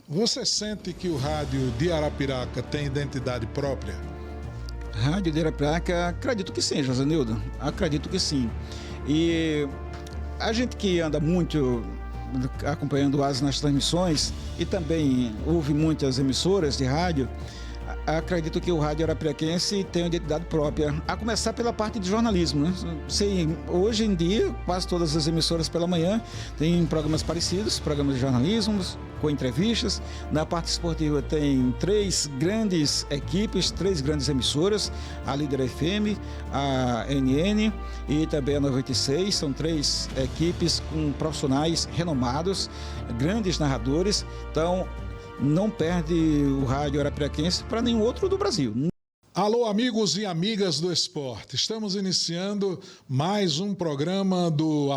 Você sente que o rádio de Arapiraca tem identidade própria? Rádio de Arapiraca, acredito que sim, Josenildo. Acredito que sim. E a gente que anda muito acompanhando nas transmissões e também ouve muitas emissoras de rádio, acredito que o rádio arapiraquense tem uma identidade própria, a começar pela parte de jornalismo, né? Hoje em dia, quase todas as emissoras pela manhã têm programas parecidos, programas de jornalismo, com entrevistas. Na parte esportiva tem três grandes equipes, três grandes emissoras, a Líder FM, a NN e também a 96. São três equipes com profissionais renomados, grandes narradores. Então, não perde o rádio arapiraquense para nenhum outro do Brasil. Alô, amigos e amigas do esporte. Estamos iniciando mais um programa do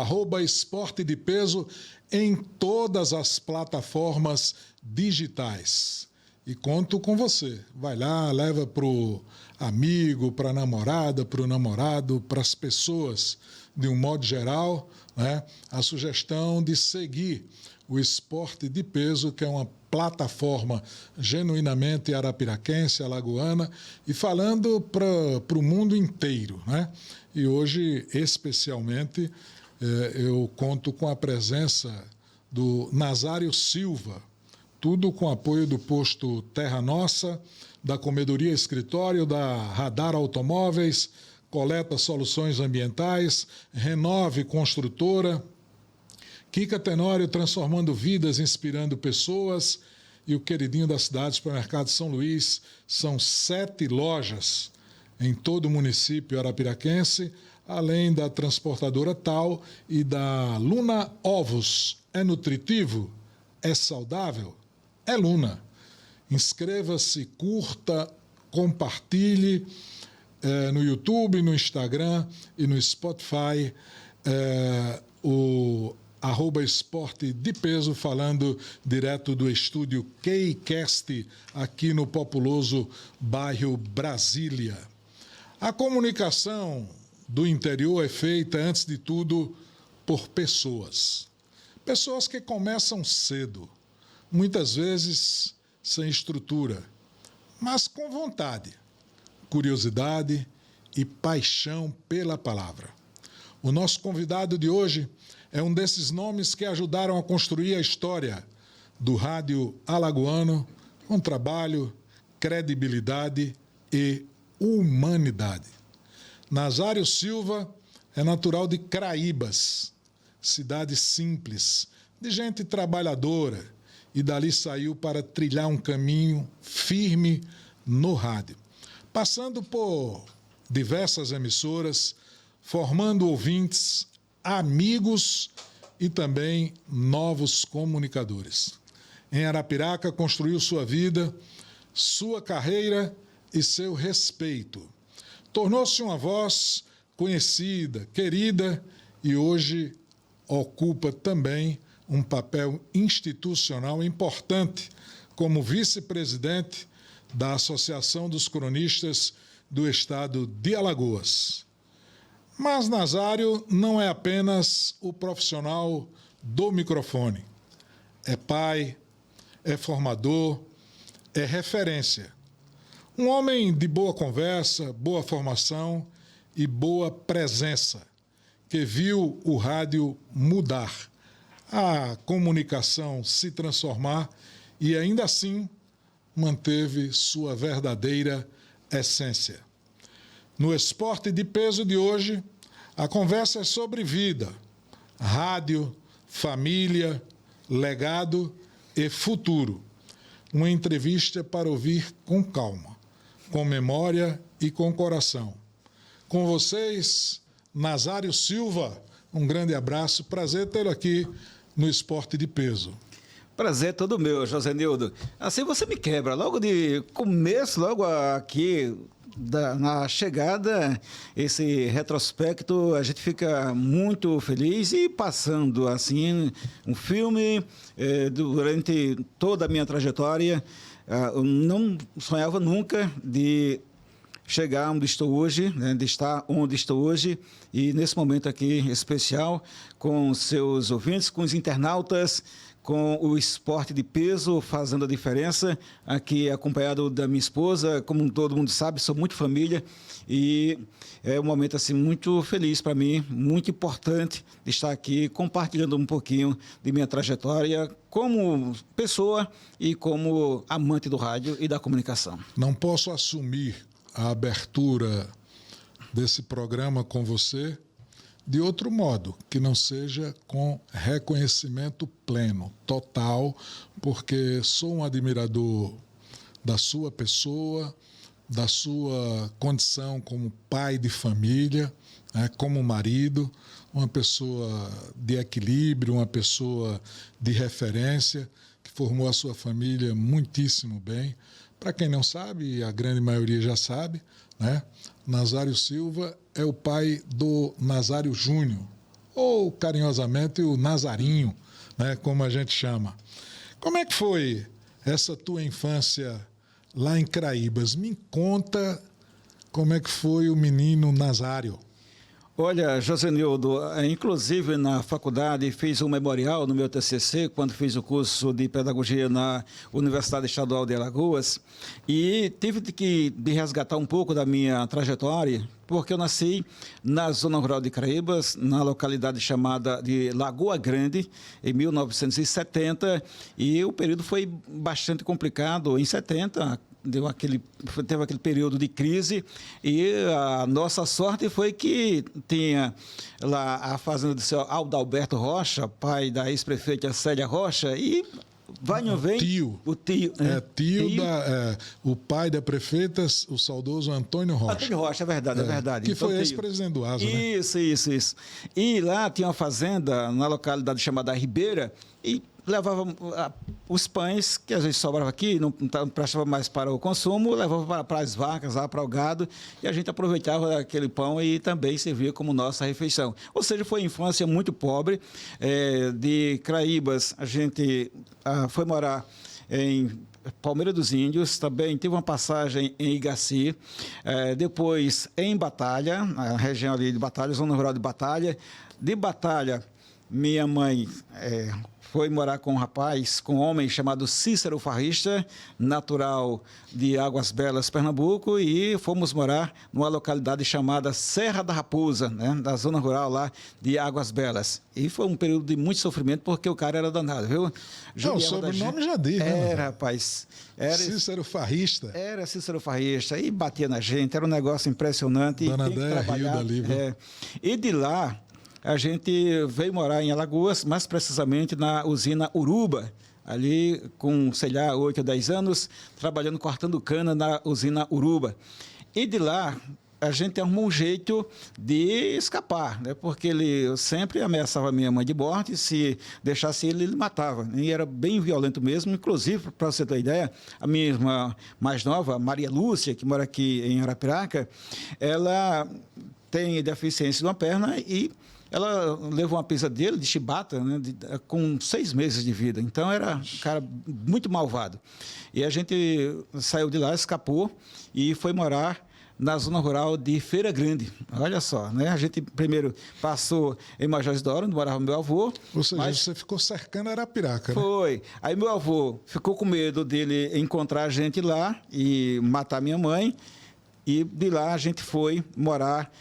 @Esporte de Peso em todas as plataformas digitais. E conto com você. Vai lá, leva para o amigo, para a namorada, para o namorado, para as pessoas, de um modo geral, né, a sugestão de seguir o Esporte de Peso, que é uma plataforma genuinamente arapiraquense, alagoana, e falando para o mundo inteiro, né? E hoje, especialmente, eu conto com a presença do Nazário Silva, tudo com apoio do posto Terra Nossa, da Comedoria Escritório, da Radar Automóveis, Coleta Soluções Ambientais, Renove Construtora, Kika Tenório transformando vidas, inspirando pessoas, e o queridinho da cidade, Supermercado São Luís. São 7 lojas em todo o município arapiraquense, além da transportadora Tal e da Luna Ovos. É nutritivo? É saudável? É Luna. Inscreva-se, curta, compartilhe no YouTube, no Instagram e no Spotify o @Esporte de Peso, falando direto do estúdio Keycast, aqui no populoso bairro Brasília. A comunicação do interior é feita, antes de tudo, por pessoas. Pessoas que começam cedo, muitas vezes sem estrutura, mas com vontade, curiosidade e paixão pela palavra. O nosso convidado de hoje é um desses nomes que ajudaram a construir a história do rádio alagoano com trabalho, credibilidade e humanidade. Nazário Silva é natural de Craíbas, cidade simples, de gente trabalhadora, e dali saiu para trilhar um caminho firme no rádio, passando por diversas emissoras, formando ouvintes, amigos e também novos comunicadores. Em Arapiraca, construiu sua vida, sua carreira e seu respeito. Tornou-se uma voz conhecida, querida, e hoje ocupa também um papel institucional importante como vice-presidente da Associação dos Cronistas do Estado de Alagoas. Mas Nazário não é apenas o profissional do microfone. É pai, é formador, é referência. Um homem de boa conversa, boa formação e boa presença, que viu o rádio mudar, a comunicação se transformar e ainda assim manteve sua verdadeira essência. No Esporte de Peso de hoje, a conversa é sobre vida, rádio, família, legado e futuro. Uma entrevista para ouvir com calma, com memória e com coração. Com vocês, Nazário Silva, um grande abraço, prazer tê-lo aqui no Esporte de Peso. Prazer todo meu, Josenildo. Assim você me quebra, logo de começo, logo aqui na chegada, esse retrospecto, a gente fica muito feliz e passando assim um filme durante toda a minha trajetória. Eu não sonhava nunca de chegar onde estou hoje, né, de estar onde estou hoje, e nesse momento aqui especial com seus ouvintes, com os internautas, com o esporte de peso fazendo a diferença, aqui acompanhado da minha esposa, como todo mundo sabe, sou muito família e é um momento assim muito feliz para mim, muito importante de estar aqui compartilhando um pouquinho de minha trajetória como pessoa e como amante do rádio e da comunicação. Não posso assumir a abertura desse programa com você de outro modo, que não seja com reconhecimento pleno, total, porque sou um admirador da sua pessoa, da sua condição como pai de família, né, como marido, uma pessoa de equilíbrio, uma pessoa de referência, que formou a sua família muitíssimo bem. Para quem não sabe, a grande maioria já sabe, né? Nazário Silva é o pai do Nazário Júnior, ou carinhosamente o Nazarinho, né, como a gente chama. Como é que foi essa tua infância lá em Craíbas? Me conta como é que foi o menino Nazário. Olha, Josenildo, inclusive na faculdade fiz um memorial no meu TCC, quando fiz o curso de pedagogia na Universidade Estadual de Alagoas, e tive de resgatar um pouco da minha trajetória, porque eu nasci na zona rural de Craíbas, na localidade chamada de Lagoa Grande, em 1970, e o período foi bastante complicado. Em 70, teve aquele período de crise e a nossa sorte foi que tinha lá a fazenda do seu Aldalberto Rocha, pai da ex-prefeita Célia Rocha, e vai não vem... O tio. O pai da prefeita, o saudoso Antônio Rocha. Antônio Rocha, é verdade. Que foi ex-presidente do ASA, né? Isso. E lá tinha uma fazenda na localidade chamada Ribeira e levava os pães, que às vezes sobrava aqui, não prestava mais para o consumo, levava para as vacas, lá para o gado, e a gente aproveitava aquele pão e também servia como nossa refeição. Ou seja, foi uma infância muito pobre. De Craíbas, a gente foi morar em Palmeira dos Índios, também teve uma passagem em Igaci, depois em Batalha, na região ali de Batalha, zona rural de Batalha. De Batalha, minha mãe foi morar com um homem chamado Cícero Farrista, natural de Águas Belas, Pernambuco, e fomos morar numa localidade chamada Serra da Raposa, né, da zona rural lá de Águas Belas. E foi um período de muito sofrimento, porque o cara era danado, viu? Não, o sobrenome já diz, né? Era, rapaz. Cícero Farrista. Era Cícero Farrista, e batia na gente, era um negócio impressionante. Dona Déia riu dali, viu? E de lá, a gente veio morar em Alagoas, mais precisamente na usina Uruba, ali com, 8 ou 10 anos, trabalhando, cortando cana na usina Uruba. E de lá, a gente arrumou um jeito de escapar, né? Porque ele sempre ameaçava minha mãe de morte, se deixasse ele matava. E era bem violento mesmo, inclusive, para você ter ideia, a minha irmã mais nova, Maria Lúcia, que mora aqui em Arapiraca, ela tem deficiência de uma perna e ela levou uma pesadelo de chibata, né, com 6 meses de vida. Então, era um cara muito malvado. E a gente saiu de lá, escapou e foi morar na zona rural de Feira Grande. Olha só, né? A gente primeiro passou em Major Isidoro, onde morava meu avô. Ou seja, você ficou cercando Arapiraca, né? Foi. Aí meu avô ficou com medo dele encontrar a gente lá e matar minha mãe. E de lá a gente foi morar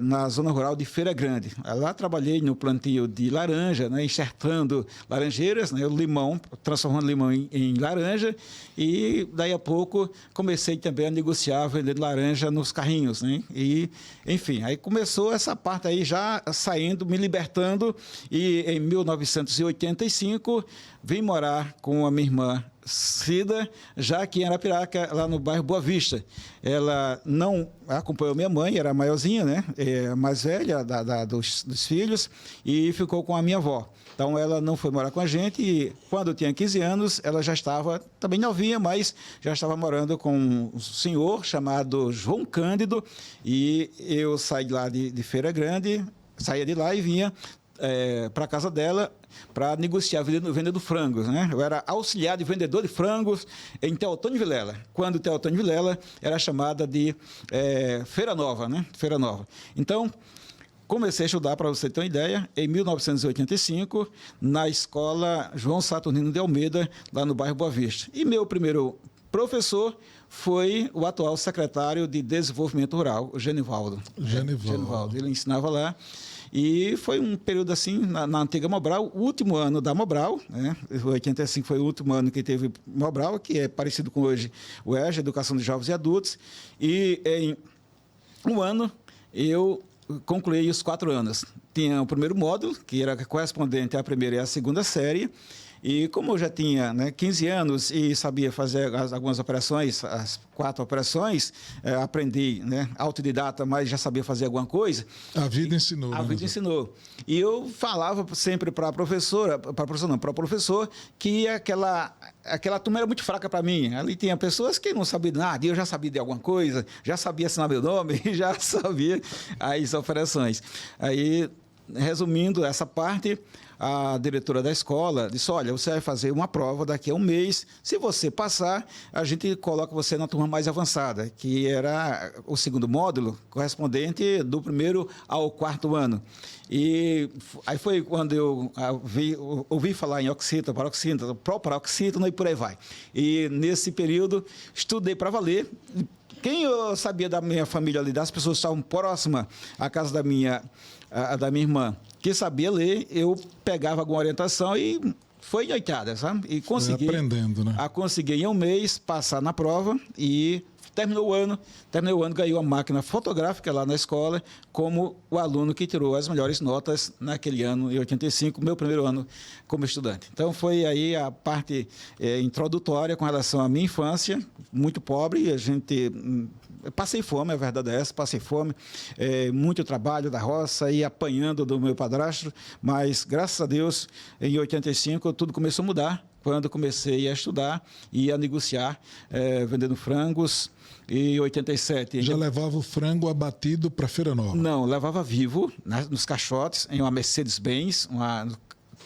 na zona rural de Feira Grande. Lá trabalhei no plantio de laranja, né, enxertando laranjeiras, né, o limão, transformando limão em laranja. E daí a pouco comecei também a negociar, vender laranja nos carrinhos, né? E, enfim, aí começou essa parte aí já saindo, me libertando. E em 1985 vim morar com a minha irmã Cida, já aqui em Arapiraca, lá no bairro Boa Vista. Ela não acompanhou minha mãe, era a maiorzinha, né? A mais velha dos filhos, e ficou com a minha avó. Então, ela não foi morar com a gente e, quando eu tinha 15 anos, ela já estava, também novinha, mas já estava morando com um senhor chamado João Cândido, e eu saí lá de Feira Grande, saía de lá e vinha para a casa dela para negociar vendendo frangos, né? Eu era auxiliar de vendedor de frangos em Teotônio Vilela, quando Teotônio Vilela era chamada de Feira Nova, né? Feira Nova. Então, comecei a estudar, para você ter uma ideia, em 1985, na escola João Saturnino de Almeida, lá no bairro Boa Vista. E meu primeiro professor foi o atual secretário de Desenvolvimento Rural, o Genivaldo. Genivaldo. Ele ensinava lá. E foi um período assim, na antiga Mobral, o último ano da Mobral, né? 85 foi o último ano que teve Mobral, que é parecido com hoje o EJA, Educação de Jovens e Adultos. E em um ano eu concluí os 4 anos. Tinha o primeiro módulo, que era correspondente à primeira e à segunda série. E como eu já tinha 15 anos e sabia fazer algumas operações, as 4 operações, aprendi autodidata, mas já sabia fazer alguma coisa. A vida ensinou. A vida ensinou. E eu falava sempre para a professora, para o professor, que aquela turma era muito fraca para mim. Ali tinha pessoas que não sabiam nada, e eu já sabia de alguma coisa, já sabia assinar meu nome, já sabia as operações. Aí, resumindo essa parte, a diretora da escola disse, olha, você vai fazer uma prova daqui a um mês, se você passar, a gente coloca você na turma mais avançada, que era o segundo módulo, correspondente do 1º ao 4º ano. E aí foi quando eu ouvi falar em oxítona, paroxítona, proparoxítona e por aí vai. E nesse período, estudei para valer. Quem eu sabia da minha família ali, das pessoas que estavam próximas à casa da minha irmã, que sabia ler, eu pegava alguma orientação e foi noitada, sabe? E consegui. Foi aprendendo, né? Consegui em um mês passar na prova e terminou o ano, ganhei uma máquina fotográfica lá na escola, como o aluno que tirou as melhores notas naquele ano, em 85, meu primeiro ano como estudante. Então, foi aí a parte introdutória com relação à minha infância, muito pobre, passei fome, a verdade é essa, passei fome, muito trabalho da roça e apanhando do meu padrasto, mas, graças a Deus, em 85, tudo começou a mudar, quando comecei a estudar e a negociar, vendendo frangos. Em 87... Já levava o frango abatido para Feira Nova? Não, levava vivo, nos caixotes, em uma Mercedes-Benz, um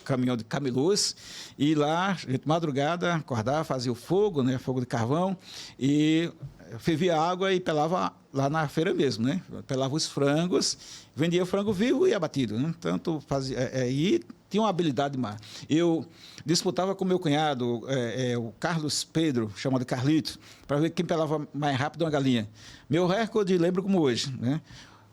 caminhão de camelôs, e lá, de madrugada, acordava, fazia o fogo, fogo de carvão, e fervia água e pelava lá na feira mesmo, pelava os frangos, vendia o frango vivo e abatido, Tanto fazia... e tinha uma habilidade má. Eu disputava com meu cunhado, o Carlos Pedro, chamado Carlito, para ver quem pelava mais rápido uma galinha. Meu recorde, lembro como hoje,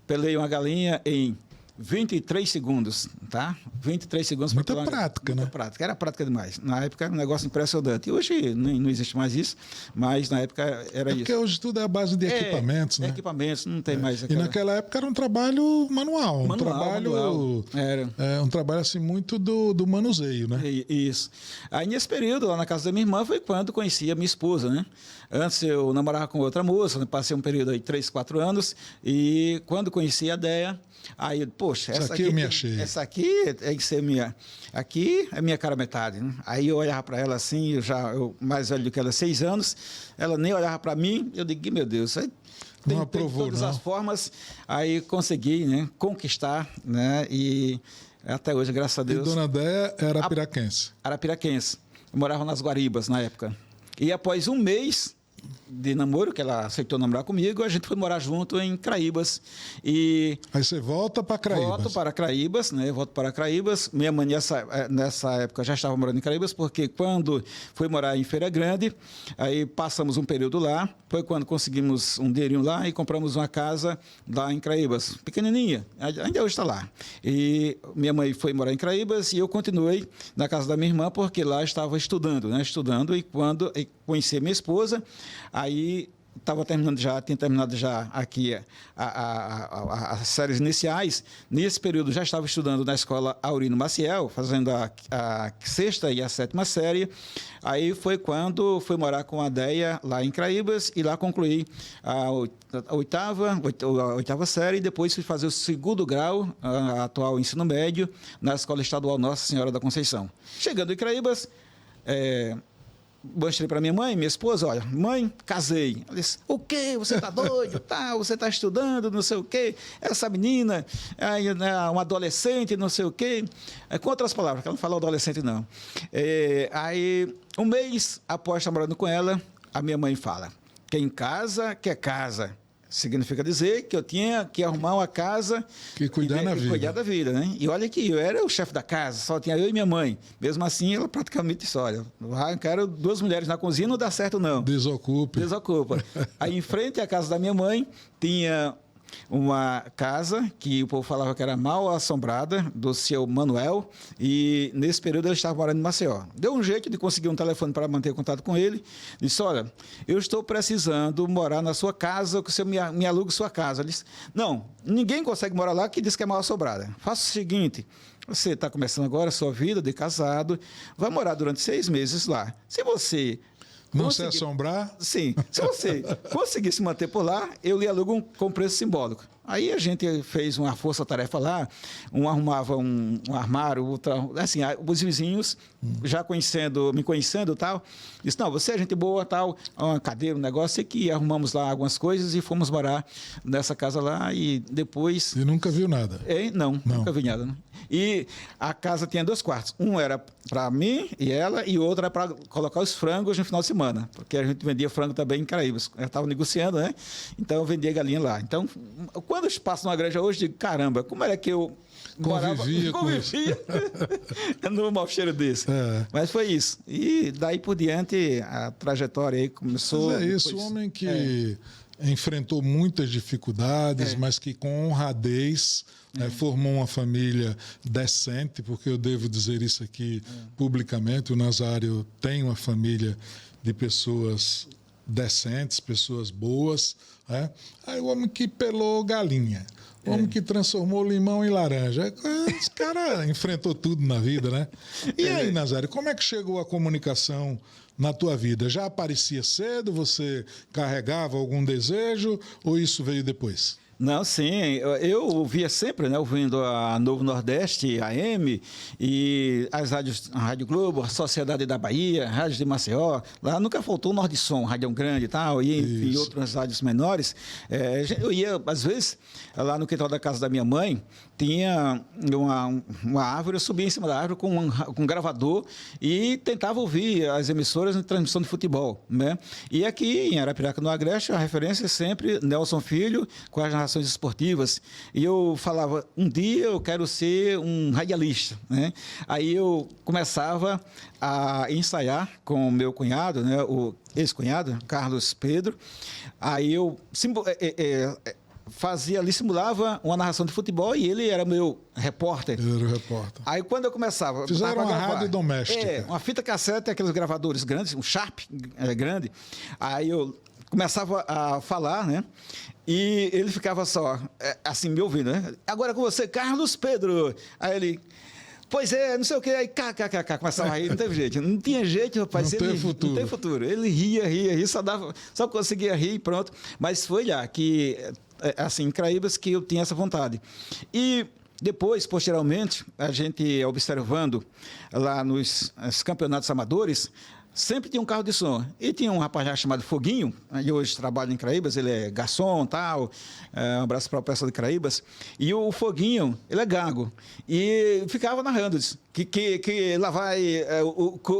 pelei uma galinha em 23 segundos, tá? 23 segundos. Muita prática, Muita prática. Era prática demais. Na época era um negócio impressionante. E hoje não existe mais isso, mas na época era isso. Porque hoje tudo é a base de equipamentos, né? Equipamentos, não tem mais. E naquela época era um trabalho manual. Manual. Era. Um trabalho assim muito do manuseio, né? Isso. Aí nesse período, lá na casa da minha irmã, foi quando conheci a minha esposa, Antes eu namorava com outra moça, passei um período aí, 3, 4 anos, e quando conheci a Déia, aí, poxa, essa aqui eu me achei. Essa aqui tem que ser minha. Aqui é minha cara metade. Aí eu olhava para ela assim, eu mais velho do que ela, 6 anos, ela nem olhava para mim, eu digo, meu Deus, não aprovou, de todas as formas, aí consegui conquistar, e até hoje, graças a Deus. E Dona Déia era arapiraquense? Arapiraquense. Eu morava nas Guaribas na época. E após um mês de namoro, que ela aceitou namorar comigo, a gente foi morar junto em Craíbas. E aí você volta para Craíbas? Volto para Craíbas. Minha mãe, nessa época, já estava morando em Craíbas, porque quando foi morar em Feira Grande, aí passamos um período lá, foi quando conseguimos um dinheirinho lá e compramos uma casa lá em Craíbas, pequenininha, ainda hoje está lá. E minha mãe foi morar em Craíbas e eu continuei na casa da minha irmã, porque lá estava estudando, e quando conheci minha esposa, aí tinha terminado já aqui as séries iniciais. Nesse período já estava estudando na escola Aurino Maciel, fazendo a 6ª e a 7ª série. Aí foi quando fui morar com a Déia lá em Craíbas e lá concluí a 8ª série e depois fui fazer o 2º grau, atual ensino médio, na Escola Estadual Nossa Senhora da Conceição. Chegando em Craíbas, mostrei para minha mãe, minha esposa, olha, mãe, casei. Ela disse, o quê? Você está doido? Você está estudando, não sei o quê. Essa menina é uma adolescente, não sei o quê. Com outras palavras, que ela não fala adolescente, não. Aí, um mês após estar morando com ela, a minha mãe fala, quem casa, quer casa. Significa dizer que eu tinha que arrumar uma casa Que cuidar na vida. cuidar da vida, né? E olha que eu era o chefe da casa, só tinha eu e minha mãe. Mesmo assim, ela praticamente disse, olha, eu quero 2 mulheres na cozinha, não dá certo não. Desocupe. Desocupa. Aí em frente à casa da minha mãe tinha uma casa que o povo falava que era mal assombrada, do seu Manuel, e nesse período ele estava morando em Maceió. Deu um jeito de conseguir um telefone para manter contato com ele. Disse, olha, eu estou precisando morar na sua casa, que o senhor me alugue sua casa. Ele disse, não, ninguém consegue morar lá que diz que é mal assombrada. Faça o seguinte, você está começando agora a sua vida de casado, vai morar durante 6 meses lá. Se você não se assombrar? Sim. Se você conseguir se manter por lá, eu lhe alugo com preço simbólico. Aí a gente fez uma força-tarefa lá, um arrumava um armário, outro, assim, os vizinhos, já me conhecendo e tal, disse, não, você é gente boa, tal, uma cadeira, um negócio, e que arrumamos lá algumas coisas e fomos morar nessa casa lá e depois... E nunca viu nada? Não, nunca vi nada. Né? E a casa tinha 2 quartos. Um era para mim e ela, e o outro era para colocar os frangos no final de semana, porque a gente vendia frango também em Caraíbas. Eu estava negociando, né? Então eu vendia galinha lá. Então, quando eu passo numa granja hoje, digo, caramba, como era que eu convivia no mau cheiro desse. É. Mas foi isso. E daí por diante, a trajetória aí começou... Mas é isso, depois... o homem que enfrentou muitas dificuldades, mas que com honradez... formou uma família decente, porque eu devo dizer isso aqui publicamente, o Nazário tem uma família de pessoas decentes, pessoas boas. Aí o homem que pelou galinha, o homem que transformou limão em laranja, esse cara enfrentou tudo na vida, né? E aí, Nazário, como é que chegou a comunicação na tua vida? Já aparecia cedo? Você carregava algum desejo ou isso veio depois? Não, sim, eu ouvia sempre, né, ouvindo a Novo Nordeste, a AM, e as rádios, a Rádio Globo, a Sociedade da Bahia, a Rádio de Maceió, lá nunca faltou o Nordessom, Rádio Grande e tal, e outras rádios menores. Eu ia, às vezes, lá no quintal da casa da minha mãe, tinha uma árvore, eu subia em cima da árvore com um gravador e tentava ouvir as emissoras de transmissão de futebol, né? E aqui em Arapiraca, no Agreste, a referência é sempre Nelson Filho, com as narrações esportivas. E eu falava, um dia eu quero ser um radialista, né? Aí eu começava a ensaiar com o meu cunhado, né? O ex-cunhado, Carlos Pedro. Aí eu fazia ali, simulava uma narração de futebol e ele era meu repórter. Ele era o repórter. Aí quando eu começava... Fizeram uma rádio doméstica. Uma fita cassete, aqueles gravadores grandes, um Sharp grande. Aí eu começava a falar, né? E ele ficava só, assim, me ouvindo, né? Agora com você, Carlos Pedro. Aí ele... Pois é, não sei o que, aí começava a rir, não teve jeito. Não tinha jeito, rapaz. Não tem futuro. Não tem futuro. Ele ria, só conseguia rir e pronto. Mas foi lá que, assim, em Caraíbas, que eu tinha essa vontade. E depois, posteriormente, a gente observando lá nos campeonatos amadores, sempre tinha um carro de som. E tinha um rapaz chamado Foguinho, e hoje trabalha em Caraíbas, ele é garçom, tal, um abraço para o pessoal de Caraíbas. E o Foguinho, ele é gago. E ficava narrando, disse, que lá vai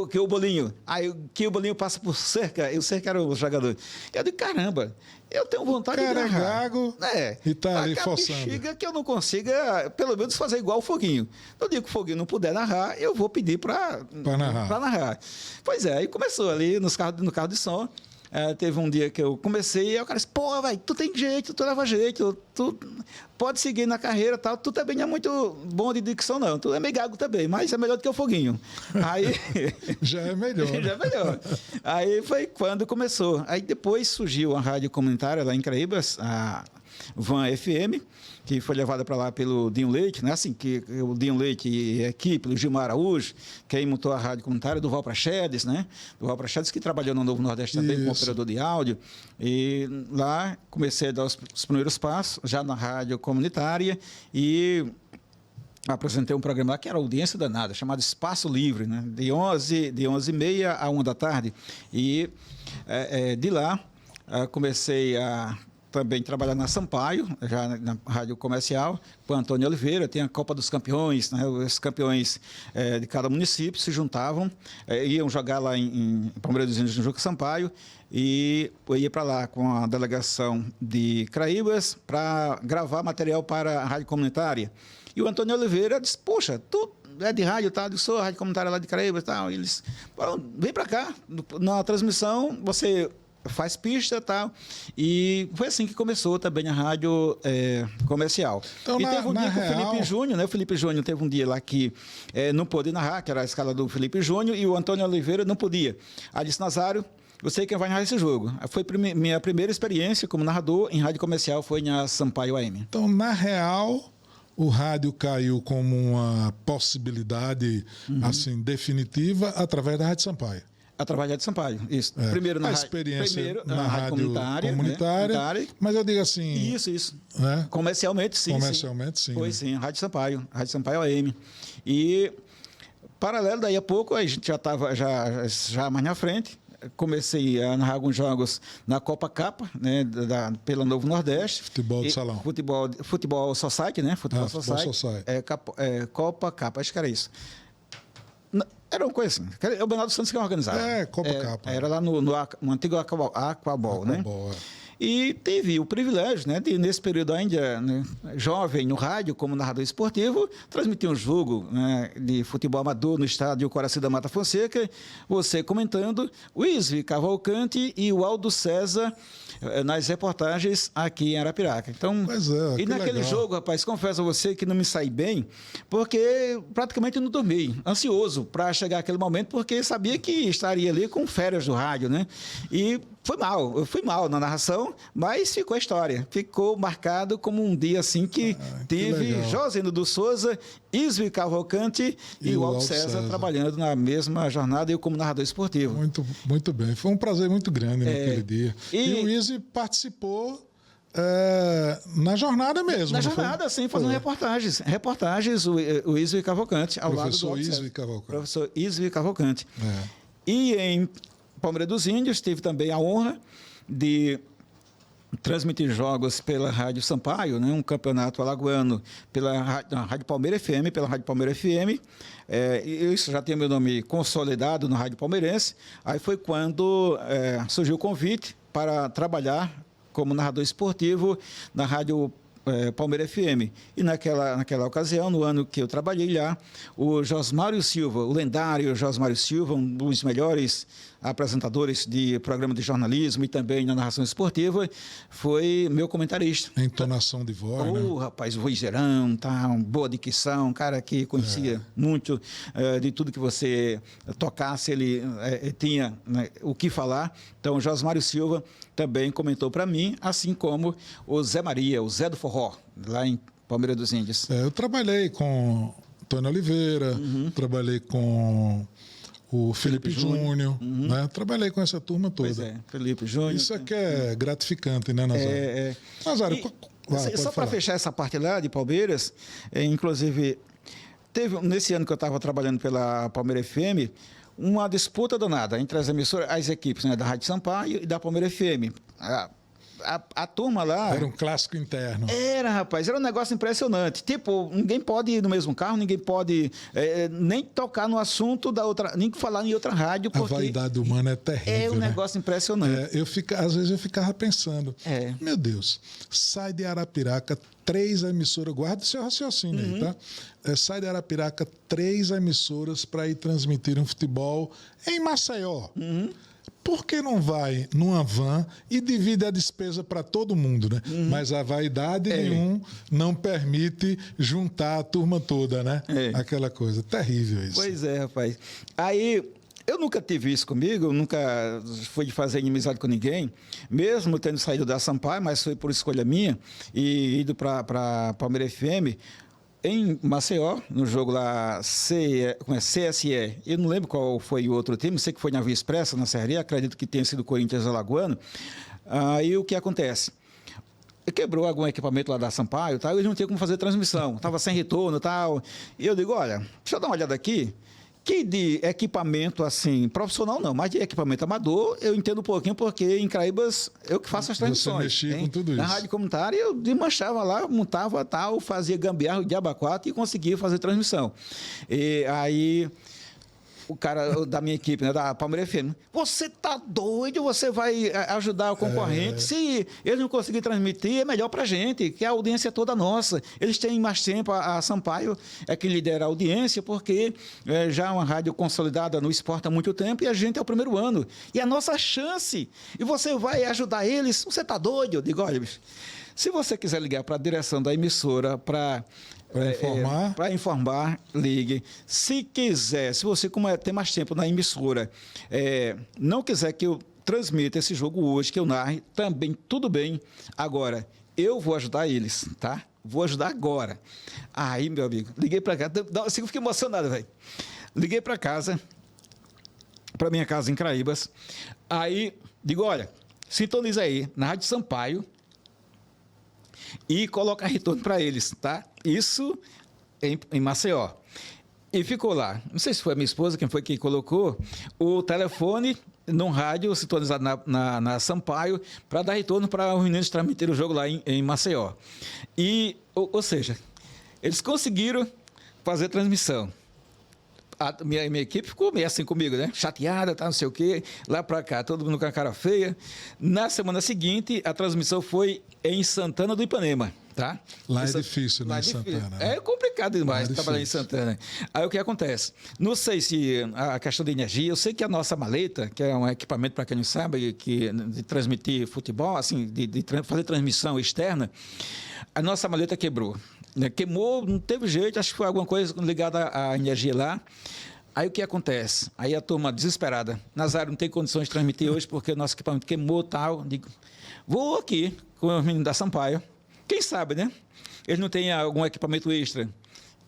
que o bolinho. Aí que o bolinho passa por cerca, e o cerca era o jogador. Eu digo, caramba, eu tenho vontade de narrar. Cara é gago e tá ali forçando. Bexiga que eu não consiga, pelo menos, fazer igual o Foguinho. No dia que o Foguinho não puder narrar, eu vou pedir para narrar. Pois é, aí começou ali no carro de som. Teve um dia que eu comecei e o cara disse, pô, vai, tu tem jeito, tu leva jeito, tu pode seguir na carreira e tal, tu também não é muito bom de dicção não, tu é meio gago também, mas é melhor do que o Foguinho. Aí... Já é melhor. Já é melhor. Aí foi quando começou. Aí depois surgiu a rádio comunitária lá em Caraíbas, a Van FM, que foi levada para lá pelo Dinho Leite, né? Assim, que o Dinho Leite e a equipe, o Gilmar Araújo, quem montou a rádio comunitária, do Val Praxedes, né? Do Val Praxedes, que trabalhou no Novo Nordeste também como operador de áudio. E lá comecei a dar os primeiros passos, já na rádio comunitária, e apresentei um programa lá que era Audiência Danada, chamado Espaço Livre, né? De 11h30 a 1 da tarde. E de lá comecei a também trabalhar na Sampaio, já na rádio comercial, com o Antônio Oliveira. Tem a Copa dos Campeões, né? Os campeões de cada município se juntavam, iam jogar lá em Palmeiras dos Índios, no Juca Sampaio, e eu ia para lá com a delegação de Craíbas para gravar material para a rádio comunitária. E o Antônio Oliveira disse, poxa, tu é de rádio, tá? Eu sou a rádio comunitária lá de Craíbas e tal. E eles, vem para cá, na transmissão você faz pista e tal. E foi assim que começou também a rádio comercial. Então, e teve um dia com real... o Felipe Júnior, né? O Felipe Júnior teve um dia lá que não pôde narrar, que era a escala do Felipe Júnior, e o Antônio Oliveira não podia. Aí disse, Nazário, eu sei quem vai narrar esse jogo. Foi minha primeira experiência como narrador em rádio comercial, foi na Sampaio AM. Então, na real, o rádio caiu como uma possibilidade assim definitiva através da Rádio Sampaio. Através da Rádio Sampaio, isso. Primeiro na experiência na rádio comunitária, né? Mas eu digo assim... Isso. Né? Comercialmente, sim. Comercialmente, sim. Foi, sim, Rádio Sampaio AM. E, paralelo, daí a pouco, a gente já estava já mais na frente. Comecei a narrar alguns jogos na Copa Capa, né, pela Novo Nordeste. Futebol de salão. Futebol Society, né? Futebol Society. Copa Capa, acho que era isso. Era uma coisa assim. É o Bernardo Santos que organizava. Copa Capa. Era lá no antigo Aquabol, né? E tive o privilégio, né, de, nesse período ainda, né, jovem, no rádio, como narrador esportivo, transmitir um jogo, né, de futebol amador no estádio Coraci da Mata Fonseca, você comentando, o Isvi Cavalcante e o Aldo César nas reportagens aqui em Arapiraca. Então, e naquele jogo, rapaz, confesso a você que não me saí bem, porque praticamente não dormi, ansioso para chegar aquele momento, porque sabia que estaria ali com férias do rádio, né? E eu fui mal na narração, mas ficou a história. Ficou marcado como um dia assim que teve Josino do Souza, Isvi Cavalcante e o Aldo César trabalhando na mesma jornada, eu como narrador esportivo. Muito, muito bem. Foi um prazer muito grande naquele dia. E o Isvi participou na jornada mesmo. Na jornada, sim, fazendo reportagens. Reportagens, o Isvi Cavalcante, ao lado do Aldo César. Professor Isvi Cavalcante. E em Palmeiras dos Índios, tive também a honra de transmitir jogos pela Rádio Sampaio, né, um campeonato alagoano pela Rádio Palmeiras FM, pela Rádio Palmeiras FM. Isso já tem meu nome consolidado no Rádio Palmeirense. Aí foi quando surgiu o convite para trabalhar como narrador esportivo na Rádio Palmeiras FM. E naquela ocasião, no ano que eu trabalhei lá, o Josmário Silva, o lendário Josmário Silva, um dos melhores apresentadores de programa de jornalismo e também na narração esportiva, foi meu comentarista. A entonação de voz, né? Rapaz, vozeirão, tá, boa dicção, um cara que conhecia muito de tudo que você tocasse, ele tinha, né, o que falar. Então, o Josmário Silva também comentou para mim, assim como o Zé Maria, o Zé do Forró, lá em Palmeiras dos Índios. Eu trabalhei com Antônio Oliveira, trabalhei com o Felipe Júnior, né? Trabalhei com essa turma toda. Pois é, Felipe Júnior. Isso aqui é gratificante, né, Nazário? Nazário, só para fechar essa parte lá de Palmeiras, inclusive, teve nesse ano que eu estava trabalhando pela Palmeiras FM, uma disputa danada entre as emissoras, as equipes, né, da Rádio Sampaio e da Palmeiras FM. A turma lá... Era um clássico interno. Era, rapaz, era um negócio impressionante. Tipo, ninguém pode ir no mesmo carro, ninguém pode nem tocar no assunto da outra, nem falar em outra rádio. Porque a vaidade humana é terrível. É um negócio impressionante. Às vezes eu ficava pensando, meu Deus, sai de Arapiraca 3 emissoras, guarda o seu raciocínio aí, tá? Sai de Arapiraca 3 emissoras para ir transmitir um futebol em Maceió. Por que não vai numa van e divide a despesa para todo mundo, né? Mas a vaidade de um não permite juntar a turma toda, né? Aquela coisa. Terrível isso. Pois é, rapaz. Aí, eu nunca tive isso comigo, eu nunca fui de fazer inimizade com ninguém, mesmo tendo saído da Sampaio, mas foi por escolha minha, e ido para Palmeiras FM, em Maceió, no jogo lá CSE, eu não lembro qual foi o outro time, sei que foi na Via Expressa, na Serraria, acredito que tenha sido o Corinthians Alagoano. Aí o que acontece? Quebrou algum equipamento lá da Sampaio, tá? Eu não tinha como fazer transmissão, estava sem retorno e tal. E eu digo, olha, deixa eu dar uma olhada aqui, Que de equipamento, assim, profissional não, mas de equipamento amador, eu entendo um pouquinho, porque em Craíbas eu que faço as transmissões. Você mexia com tudo isso. Na rádio comunitária eu desmanchava lá, montava tal, fazia gambiarra, o diabo a quatro e conseguia fazer transmissão. E aí o cara da minha equipe, né, da Palmeiras FM, você tá doido, você vai ajudar o concorrente, se eles não conseguirem transmitir, é melhor pra gente, que a audiência é toda nossa. Eles têm mais tempo, a Sampaio é quem lidera a audiência, porque já é uma rádio consolidada no esporte há muito tempo e a gente é o primeiro ano. E a nossa chance, e você vai ajudar eles, você tá doido? Eu digo, olha, bicho, se você quiser ligar para a direção da emissora, para informar, ligue. Se quiser, se você tem mais tempo na emissora, não quiser que eu transmita esse jogo hoje, que eu narre, também tudo bem. Agora, eu vou ajudar eles, tá? Vou ajudar agora. Aí, meu amigo, liguei para casa, assim, eu fiquei emocionado, velho. Liguei para casa, para minha casa em Craíbas. Aí, digo, olha, sintoniza aí na Rádio Sampaio e coloca retorno para eles, tá? Isso em Maceió. E ficou lá. Não sei se foi a minha esposa, quem foi que colocou o telefone num rádio sintonizado na Sampaio para dar retorno para os meninos transmitirem o jogo lá em Maceió. E, ou seja, eles conseguiram fazer a transmissão. A minha equipe ficou meio assim comigo, né? Chateada, tá, não sei o quê. Lá para cá, todo mundo com a cara feia. Na semana seguinte, a transmissão foi em Santana do Ipanema, tá? Lá é difícil, né, Santana? É complicado demais trabalhar em Santana. Aí o que acontece? Não sei se a questão de energia, eu sei que a nossa maleta, que é um equipamento, para quem não sabe, de transmitir futebol, assim, de fazer transmissão externa, a nossa maleta quebrou. Queimou, não teve jeito, acho que foi alguma coisa ligada à energia lá. Aí o que acontece? Aí a turma desesperada. Nazário, não tem condições de transmitir hoje porque o nosso equipamento queimou e tal. Digo, vou aqui com os meninos da Sampaio. Quem sabe, né? Eles não têm algum equipamento extra.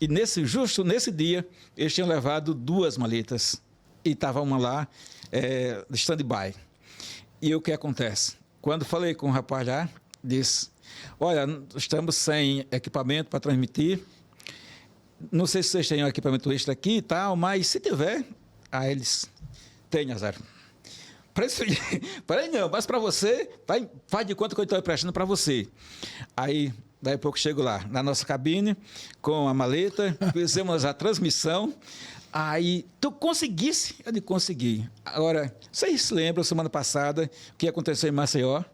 E justo nesse dia, eles tinham levado 2 maletas. E estava uma lá, de stand-by. E o que acontece? Quando falei com o rapaz lá, disse, olha, estamos sem equipamento para transmitir. Não sei se vocês têm um equipamento extra aqui e tal, mas se tiver, aí eles têm, Nazário. Para ele não, mas para você, faz de conta que eu estou emprestando para você. Aí, daí a pouco chego lá, na nossa cabine, com a maleta, fizemos a transmissão. Aí, tu conseguisse? Eu disse, consegui. Agora, vocês se lembram, semana passada, o que aconteceu em Maceió?